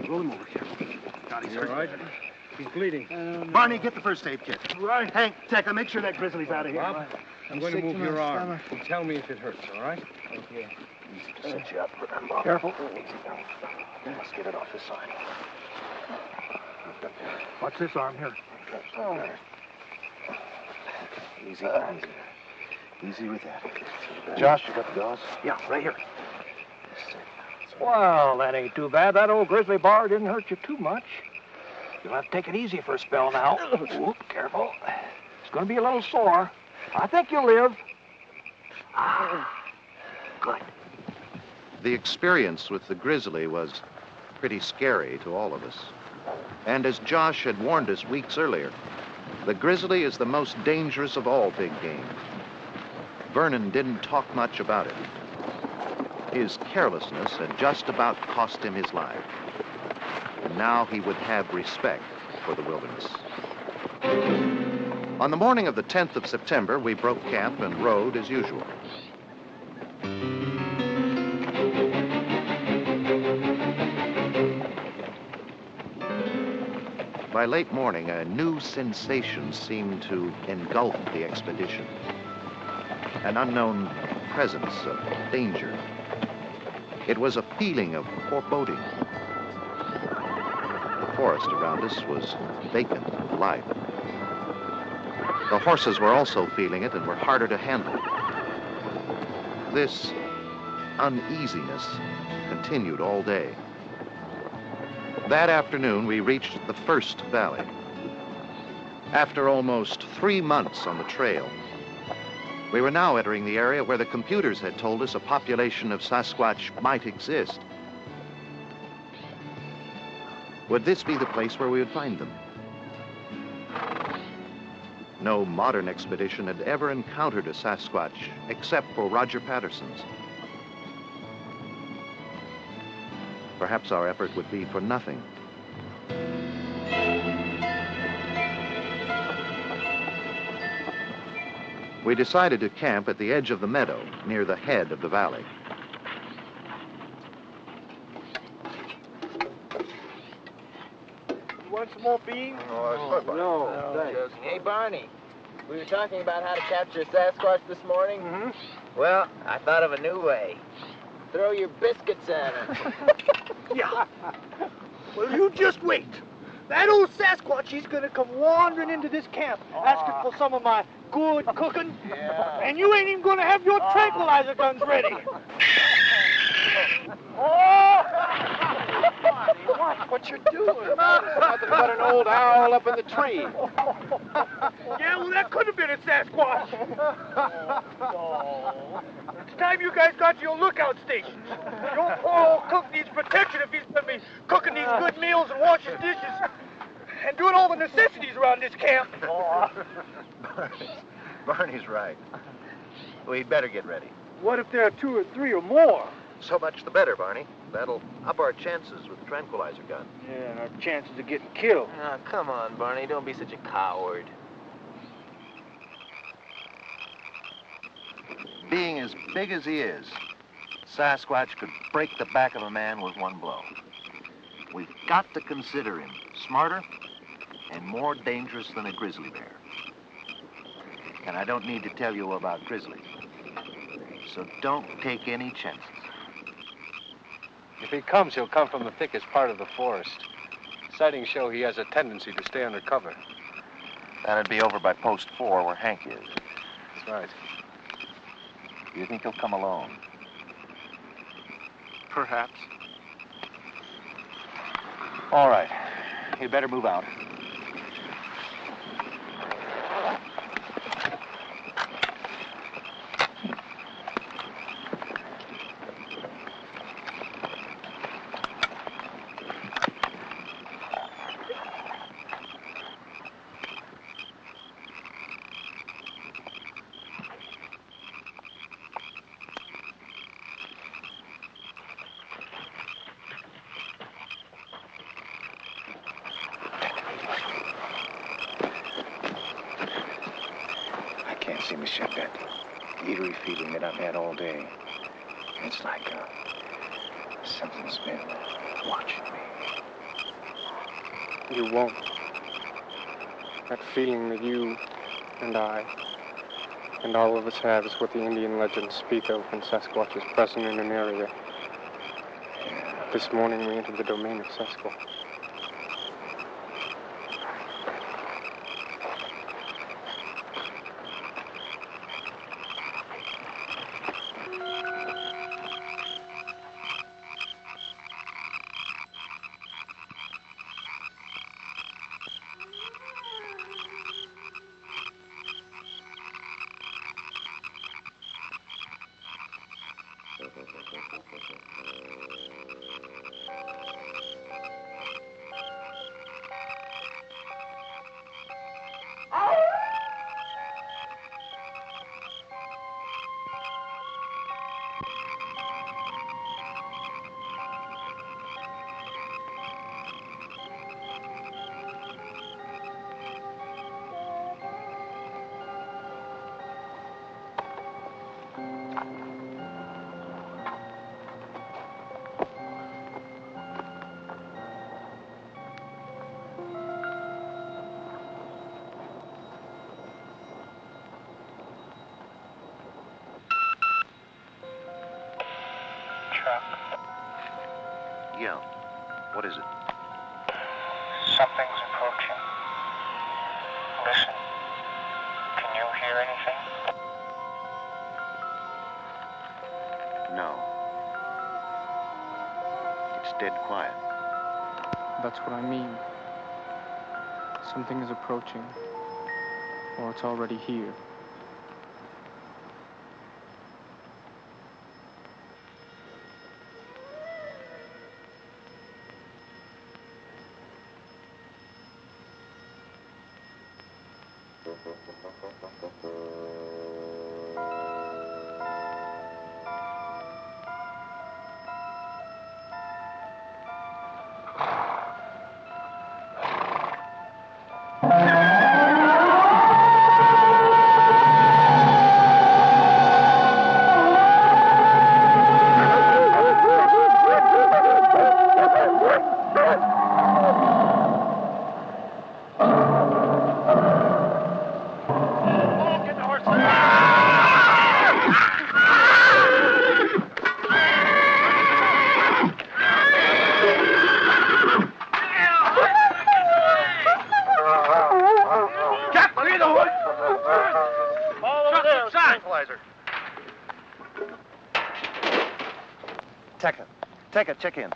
Roll him over here. God, he's hurt. All right? He's bleeding. Barney, get the first aid kit. Right. Hank, Tekka, make sure that grizzly's out of here. Bob, I'm going to move your arm. And tell me if it hurts, all right? Okay. Set you up. Careful. Let's get it off this side. What's this arm here? Easy. Easy with that. Josh, you got the gauze? Yeah, right here. Well, that ain't too bad. That old grizzly bar didn't hurt you too much. You'll have to take it easy for a spell now. Ooh, careful. It's going to be a little sore. I think you'll live. Good. The experience with the grizzly was pretty scary to all of us. And as Josh had warned us weeks earlier, the grizzly is the most dangerous of all big game. Vernon didn't talk much about it. His carelessness had just about cost him his life. And now he would have respect for the wilderness. On the morning of the 10th of September, we broke camp and rode as usual. By late morning, a new sensation seemed to engulf the expedition. An unknown presence of danger. It was a feeling of foreboding. The forest around us was vacant of life. The horses were also feeling it and were harder to handle. This uneasiness continued all day. That afternoon, we reached the first valley. After almost 3 months on the trail, we were now entering the area where the computers had told us a population of Sasquatch might exist. Would this be the place where we would find them? No modern expedition had ever encountered a Sasquatch except for Roger Patterson's. Perhaps our effort would be for nothing. We decided to camp at the edge of the meadow, near the head of the valley. You want some more beans? No, thanks. Hey, Barney, we were talking about how to capture a Sasquatch this morning. Mm-hmm. Well, I thought of a new way. Throw your biscuits at him. Yeah. Well, you just wait. That old Sasquatch, he's gonna come wandering into this camp, asking for some of my good cooking. Yeah. And you ain't even gonna have your tranquilizer guns ready. Oh! What you doing? Nothing but an old owl up in the tree. Yeah, well, that could have been a Sasquatch. It's time you guys got your lookout stations. Your poor old cook needs protection if he's gonna be cooking these good meals and washing dishes and doing all the necessities around this camp. Barney's right. We'd better get ready. What if there are 2 or 3 or more? So much the better, Barney. That'll up our chances with the tranquilizer gun. Yeah, and our chances of getting killed. Oh, come on, Barney. Don't be such a coward. Being as big as he is, Sasquatch could break the back of a man with one blow. We've got to consider him smarter and more dangerous than a grizzly bear. And I don't need to tell you about grizzlies. So don't take any chances. If he comes, he'll come from the thickest part of the forest. Sightings show he has a tendency to stay under cover. That'd be over by post 4 where Hank is. That's right. Do you think he'll come alone? Perhaps. All right. You'd better move out. Seem to shake that eerie feeling that I've had all day. It's like Something's been watching me. You won't. That feeling that you and I and all of us have is what the Indian legends speak of when Sasquatch is present in an area. This morning we entered the domain of Sasquatch. Yeah. What is it? Something's approaching. Listen. Can you hear anything? No. It's dead quiet. That's what I mean. Something is approaching, or it's already here. Check in.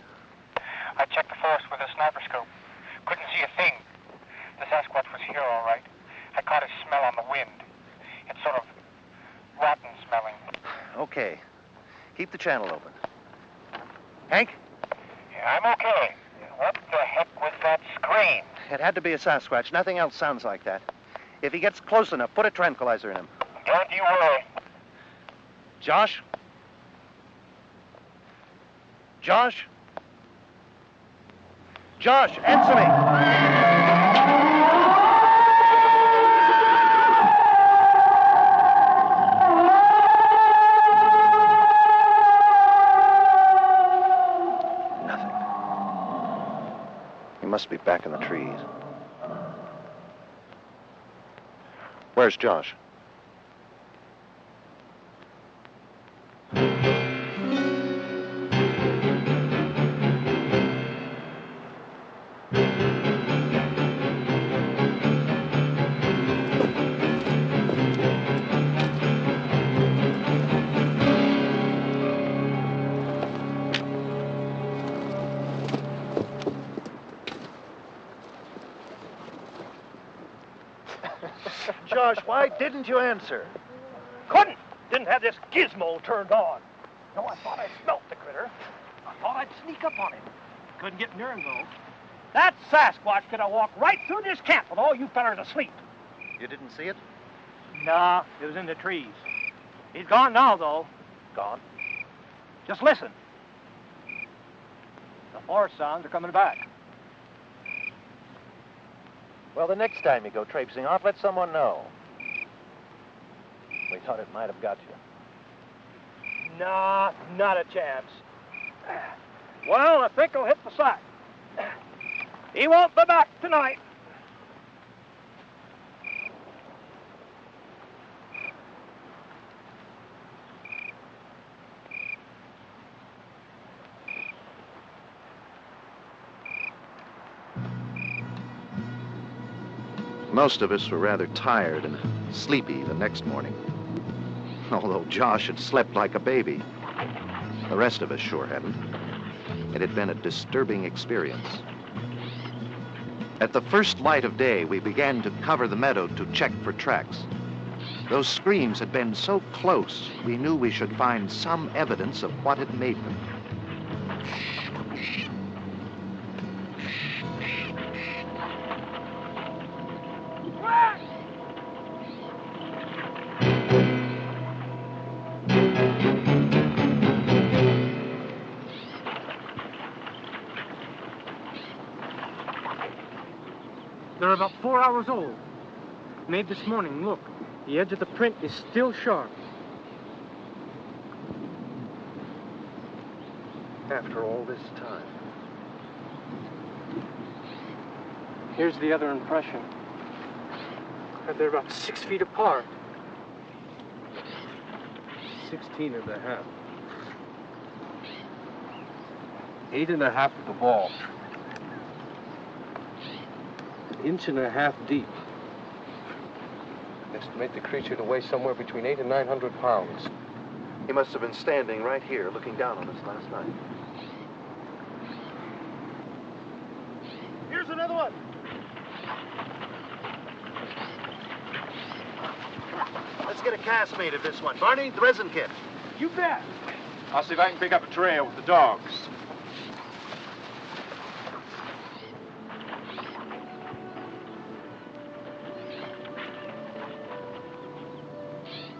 I checked the forest with a sniper scope. Couldn't see a thing. The Sasquatch was here, all right. I caught his smell on the wind. It's sort of rotten smelling. Okay. Keep the channel open. Hank? Yeah, I'm okay. What the heck was that scream? It had to be a Sasquatch. Nothing else sounds like that. If he gets close enough, put a tranquilizer in him. Don't you worry. Josh? Josh? Josh, answer me! Nothing. He must be back in the trees. Where's Josh? Josh, why didn't you answer? Couldn't. Didn't have this gizmo turned on. No, I thought I smelt the critter. I thought I'd sneak up on him. Couldn't get near him, though. That Sasquatch could have walked right through this camp with all you fellers asleep. You didn't see it? Nah, it was in the trees. He's gone now, though. Gone. Just listen. The forest sounds are coming back. Well, the next time you go traipsing off, let someone know. We thought it might have got you. Nah, not a chance. Well, I think he'll hit the sack. He won't be back tonight. Most of us were rather tired and sleepy the next morning. Although Josh had slept like a baby, the rest of us sure hadn't. It had been a disturbing experience. At the first light of day, we began to cover the meadow to check for tracks. Those screams had been so close, we knew we should find some evidence of what had made them. They're about 4 hours old. Made this morning, look. The edge of the print is still sharp. After all this time. Here's the other impression. They're about 6 feet apart. 16 and a half. 8 and a half at the ball. An inch and a half deep. Estimate the creature to weigh somewhere between 800 and 900 pounds. He must have been standing right here looking down on us last night. Here's another one. Let's get a cast made of this one. Barney, the resin kit. You bet. I'll see if I can pick up a trail with the dogs.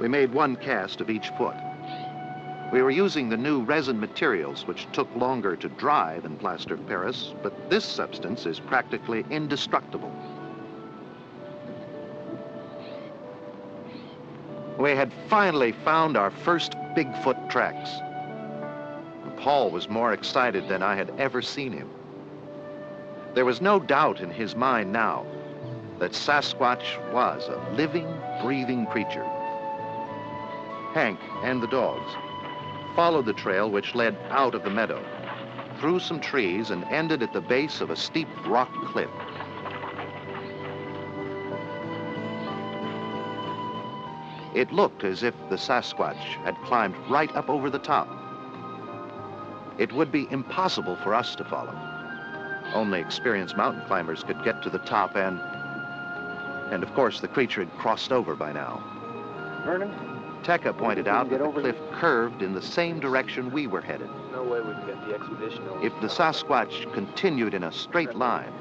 We made one cast of each foot. We were using the new resin materials, which took longer to dry than plaster of Paris, but this substance is practically indestructible. We had finally found our first Bigfoot tracks. Paul was more excited than I had ever seen him. There was no doubt in his mind now that Sasquatch was a living, breathing creature. Hank and the dogs followed the trail which led out of the meadow, through some trees, and ended at the base of a steep rock cliff. It looked as if the Sasquatch had climbed right up over the top. It would be impossible for us to follow. Only experienced mountain climbers could get to the top, and of course the creature had crossed over by now. Vernon? Tekka pointed out that the cliff curved in the same direction we were headed. No way we can get the expedition over. If the Sasquatch continued in a straight line,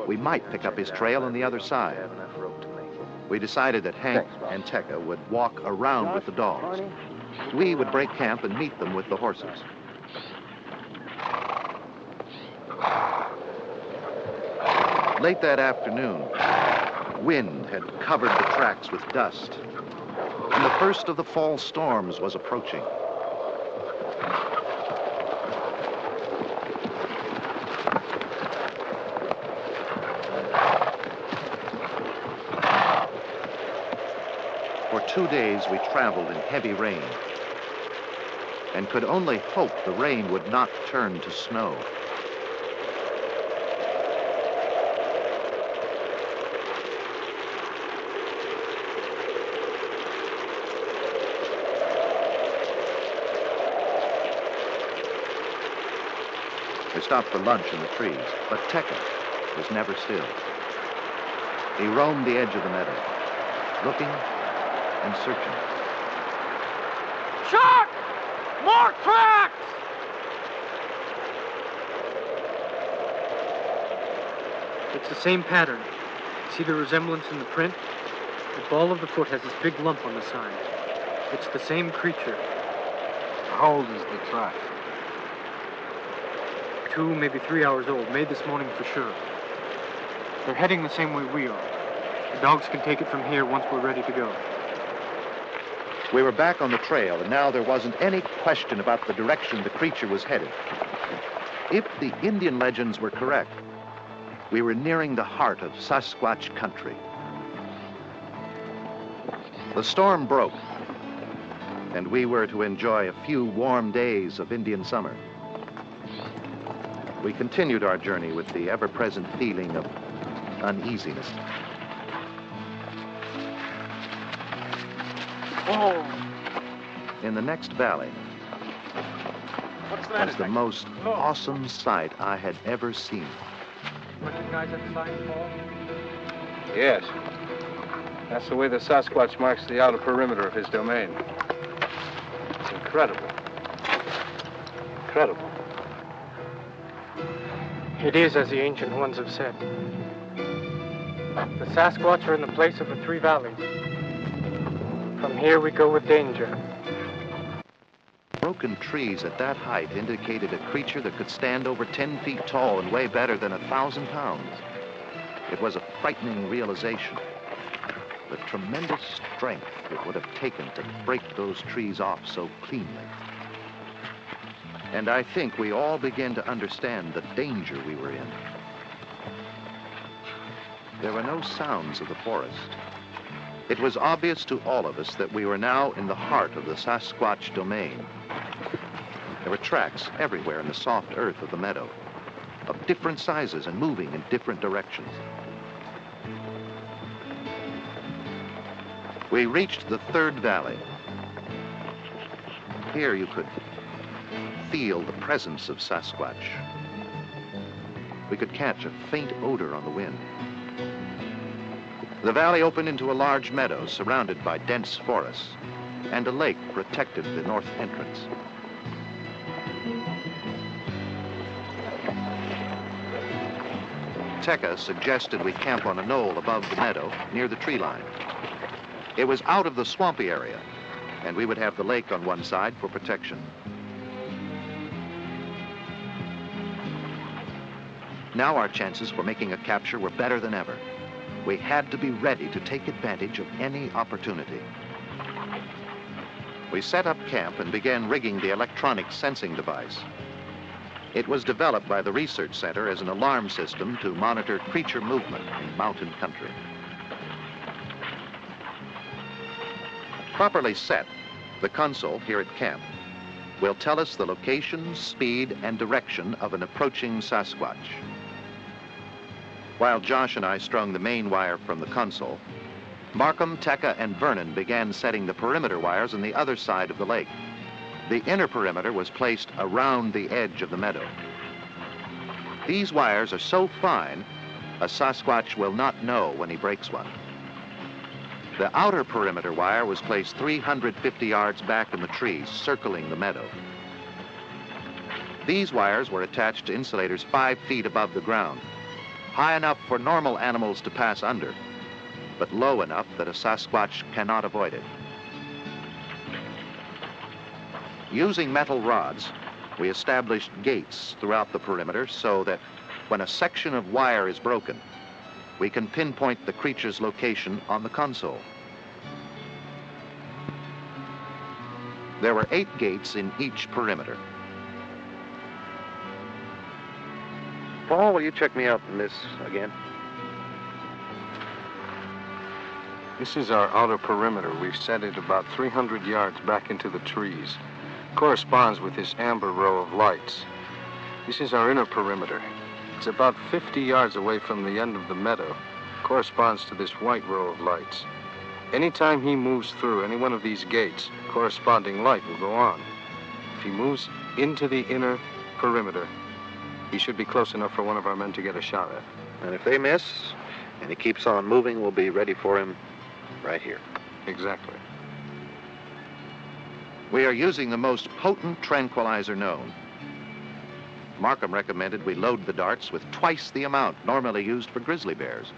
we might pick up his trail on the other side. We decided that Hank and Tekka would walk around with the dogs. We would break camp and meet them with the horses. Late that afternoon, wind had covered the tracks with dust, and the first of the fall storms was approaching. For 2 days, we traveled in heavy rain and could only hope the rain would not turn to snow. We stopped for lunch in the trees, but Tekka was never still. He roamed the edge of the meadow, looking and searching. Chuck! More tracks! It's the same pattern. See the resemblance in the print? The ball of the foot has this big lump on the side. It's the same creature. How old is the track? 2, maybe 3 hours old. Made this morning for sure. They're heading the same way we are. The dogs can take it from here once we're ready to go. We were back on the trail, and now there wasn't any question about the direction the creature was headed. If the Indian legends were correct, we were nearing the heart of Sasquatch country. The storm broke, and we were to enjoy a few warm days of Indian summer. We continued our journey with the ever-present feeling of uneasiness. Oh! In the next valley was the most awesome sight I had ever seen. Recognize that sign, Paul? Yes. That's the way the Sasquatch marks the outer perimeter of his domain. It's incredible. Incredible. It is as the ancient ones have said. The Sasquatch are in the place of the three valleys. From here we go with danger. Broken trees at that height indicated a creature that could stand over 10 feet tall and weigh better than 1,000 pounds. It was a frightening realization. The tremendous strength it would have taken to break those trees off so cleanly. And I think we all began to understand the danger we were in. There were no sounds of the forest. It was obvious to all of us that we were now in the heart of the Sasquatch domain. There were tracks everywhere in the soft earth of the meadow, of different sizes and moving in different directions. We reached the third valley. Here you could feel the presence of Sasquatch. We could catch a faint odor on the wind. The valley opened into a large meadow surrounded by dense forests, and a lake protected the north entrance. Tekka suggested we camp on a knoll above the meadow near the tree line. It was out of the swampy area, and we would have the lake on one side for protection. Now our chances for making a capture were better than ever. We had to be ready to take advantage of any opportunity. We set up camp and began rigging the electronic sensing device. It was developed by the research center as an alarm system to monitor creature movement in mountain country. Properly set, the console here at camp will tell us the location, speed, and direction of an approaching Sasquatch. While Josh and I strung the main wire from the console, Markham, Tekka, and Vernon began setting the perimeter wires on the other side of the lake. The inner perimeter was placed around the edge of the meadow. These wires are so fine, a Sasquatch will not know when he breaks one. The outer perimeter wire was placed 350 yards back in the trees, circling the meadow. These wires were attached to insulators 5 feet above the ground, high enough for normal animals to pass under, but low enough that a Sasquatch cannot avoid it. Using metal rods, we established gates throughout the perimeter so that when a section of wire is broken, we can pinpoint the creature's location on the console. There were 8 gates in each perimeter. Paul, will you check me out on this again? This is our outer perimeter. We've set it about 300 yards back into the trees. Corresponds with this amber row of lights. This is our inner perimeter. It's about 50 yards away from the end of the meadow. Corresponds to this white row of lights. Anytime he moves through any one of these gates, corresponding light will go on. If he moves into the inner perimeter, he should be close enough for one of our men to get a shot at. And if they miss, and he keeps on moving, we'll be ready for him right here. Exactly. We are using the most potent tranquilizer known. Markham recommended we load the darts with twice the amount normally used for grizzly bears.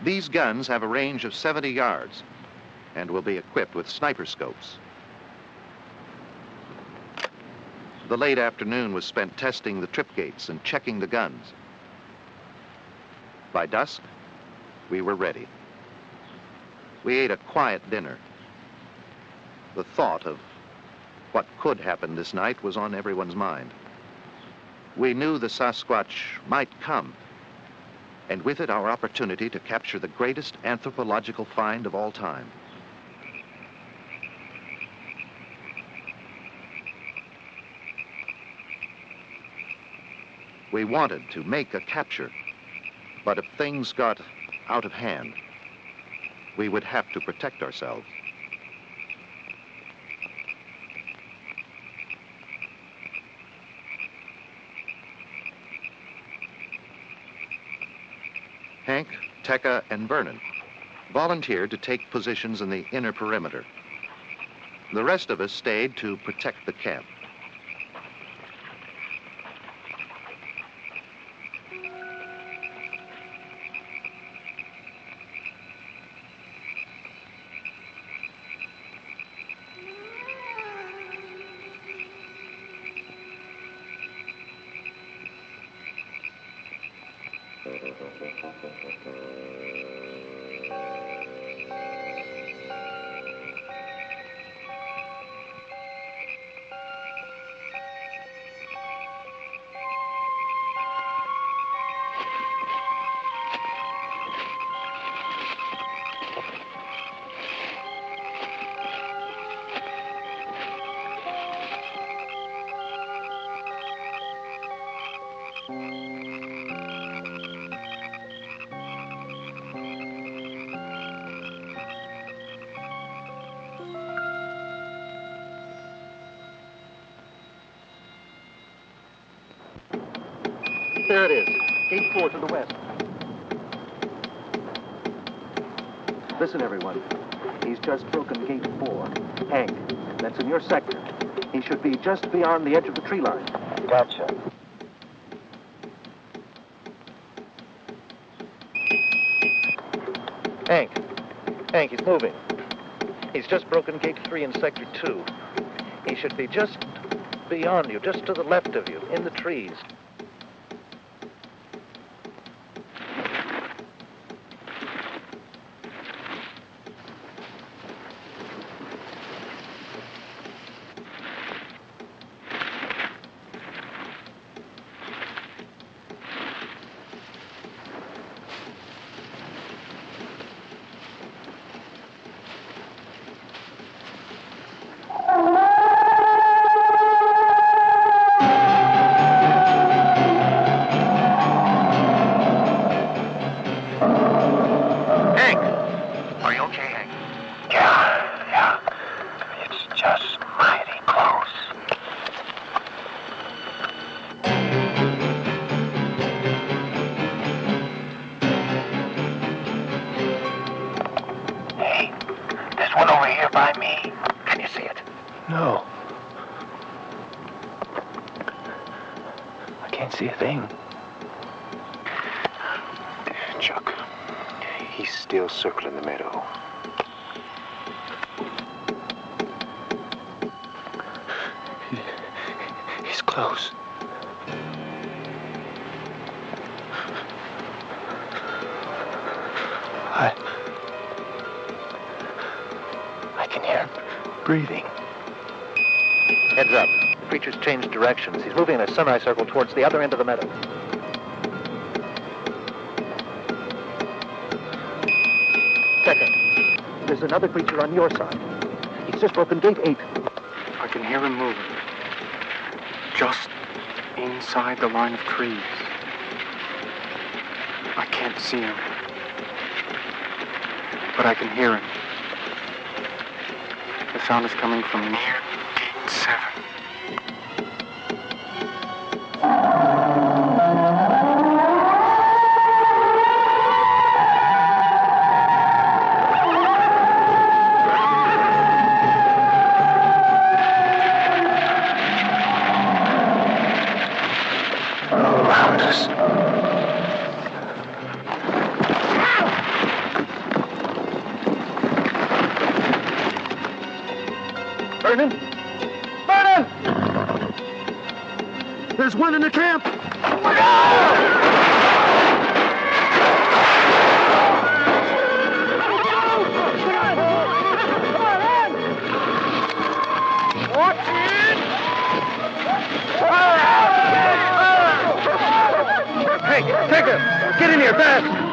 These guns have a range of 70 yards and will be equipped with sniper scopes. The late afternoon was spent testing the trip gates and checking the guns. By dusk, we were ready. We ate a quiet dinner. The thought of what could happen this night was on everyone's mind. We knew the Sasquatch might come, and with it our opportunity to capture the greatest anthropological find of all time. We wanted to make a capture, but if things got out of hand, we would have to protect ourselves. Hank, Tekka, and Vernon volunteered to take positions in the inner perimeter. The rest of us stayed to protect the camp. There it is, gate 4 to the west. Listen, everyone. He's just broken gate 4. Hank, that's in your sector. He should be just beyond the edge of the tree line. Gotcha. Hank, he's moving. He's just broken gate 3 in sector 2. He should be just beyond you, just to the left of you, in the trees. No. I can't see a thing. Chuck, he's still circling the meadow. He's close. I can hear him breathing. Heads up. The creature's changed directions. He's moving in a semicircle towards the other end of the meadow. Tekka, there's another creature on your side. He's just broken gate 8. I can hear him moving. Just inside the line of trees. I can't see him. But I can hear him. The sound is coming from near gate 7. Around us. Vernon! Vernon! There's one in the camp! Watch it! Get in here, fast!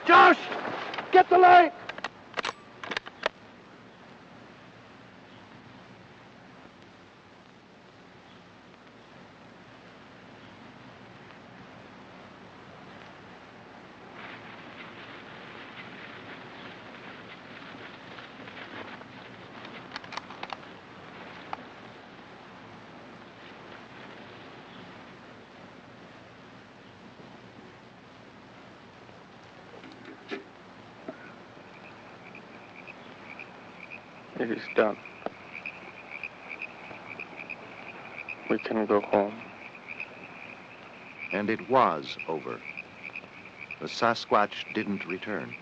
Josh! Get the light! It is done. We can go home. And it was over. The Sasquatch didn't return.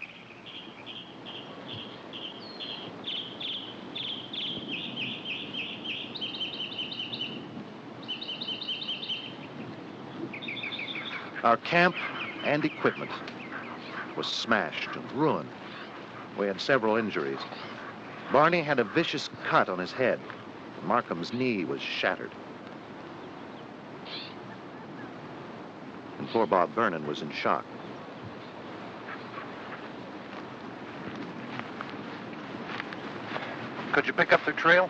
Our camp and equipment was smashed and ruined. We had several injuries. Barney had a vicious cut on his head. Markham's knee was shattered. And poor Bob Vernon was in shock. Could you pick up their trail?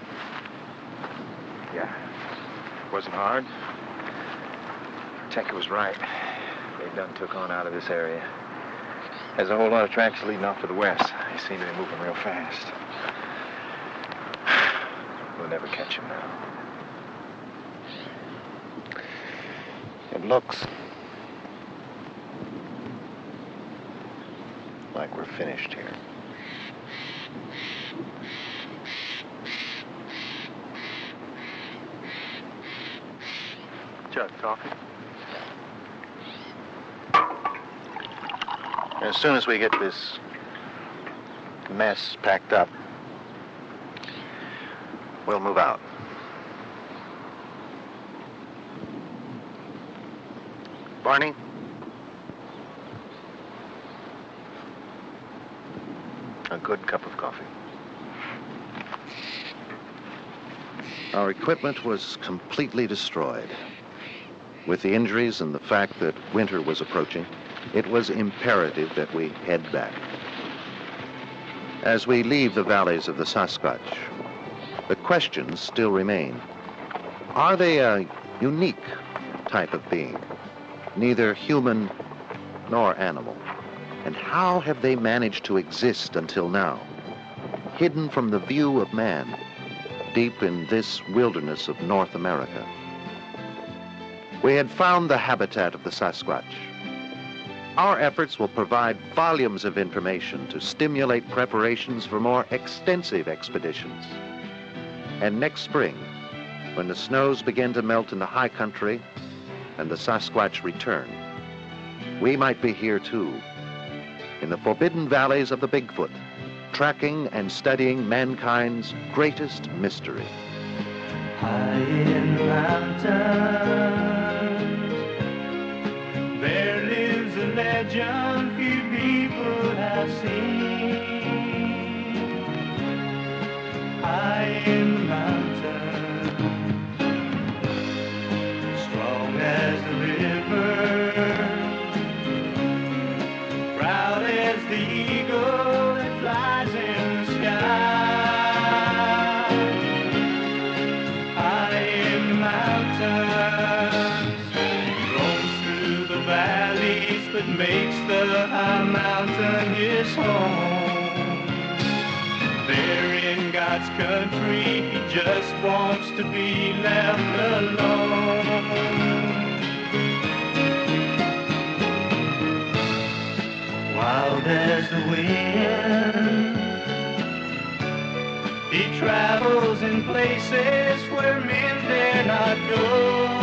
Yeah. Wasn't hard. Tinker was right. They done took on out of this area. There's a whole lot of tracks leading off to the west. They seem to be moving real fast. We'll never catch him now. It looks like we're finished here. Jug, coffee? As soon as we get this mess packed up, we'll move out. Barney? A good cup of coffee. Our equipment was completely destroyed. With the injuries and the fact that winter was approaching, it was imperative that we head back. As we leave the valleys of the Sasquatch, the questions still remain. Are they a unique type of being, neither human nor animal? And how have they managed to exist until now, hidden from the view of man, deep in this wilderness of North America? We had found the habitat of the Sasquatch. Our efforts will provide volumes of information to stimulate preparations for more extensive expeditions. And next spring, when the snows begin to melt in the high country and the Sasquatch return, we might be here too, in the forbidden valleys of the Bigfoot, tracking and studying mankind's greatest mystery. High in the mountains, there lives a legend few people have seen. High in the mountains, the eagle that flies in the sky. High in the mountains, roams through the valleys, but makes the high mountain his home. There in God's country, he just wants to be left alone. Wild as the wind, he travels in places where men dare not go.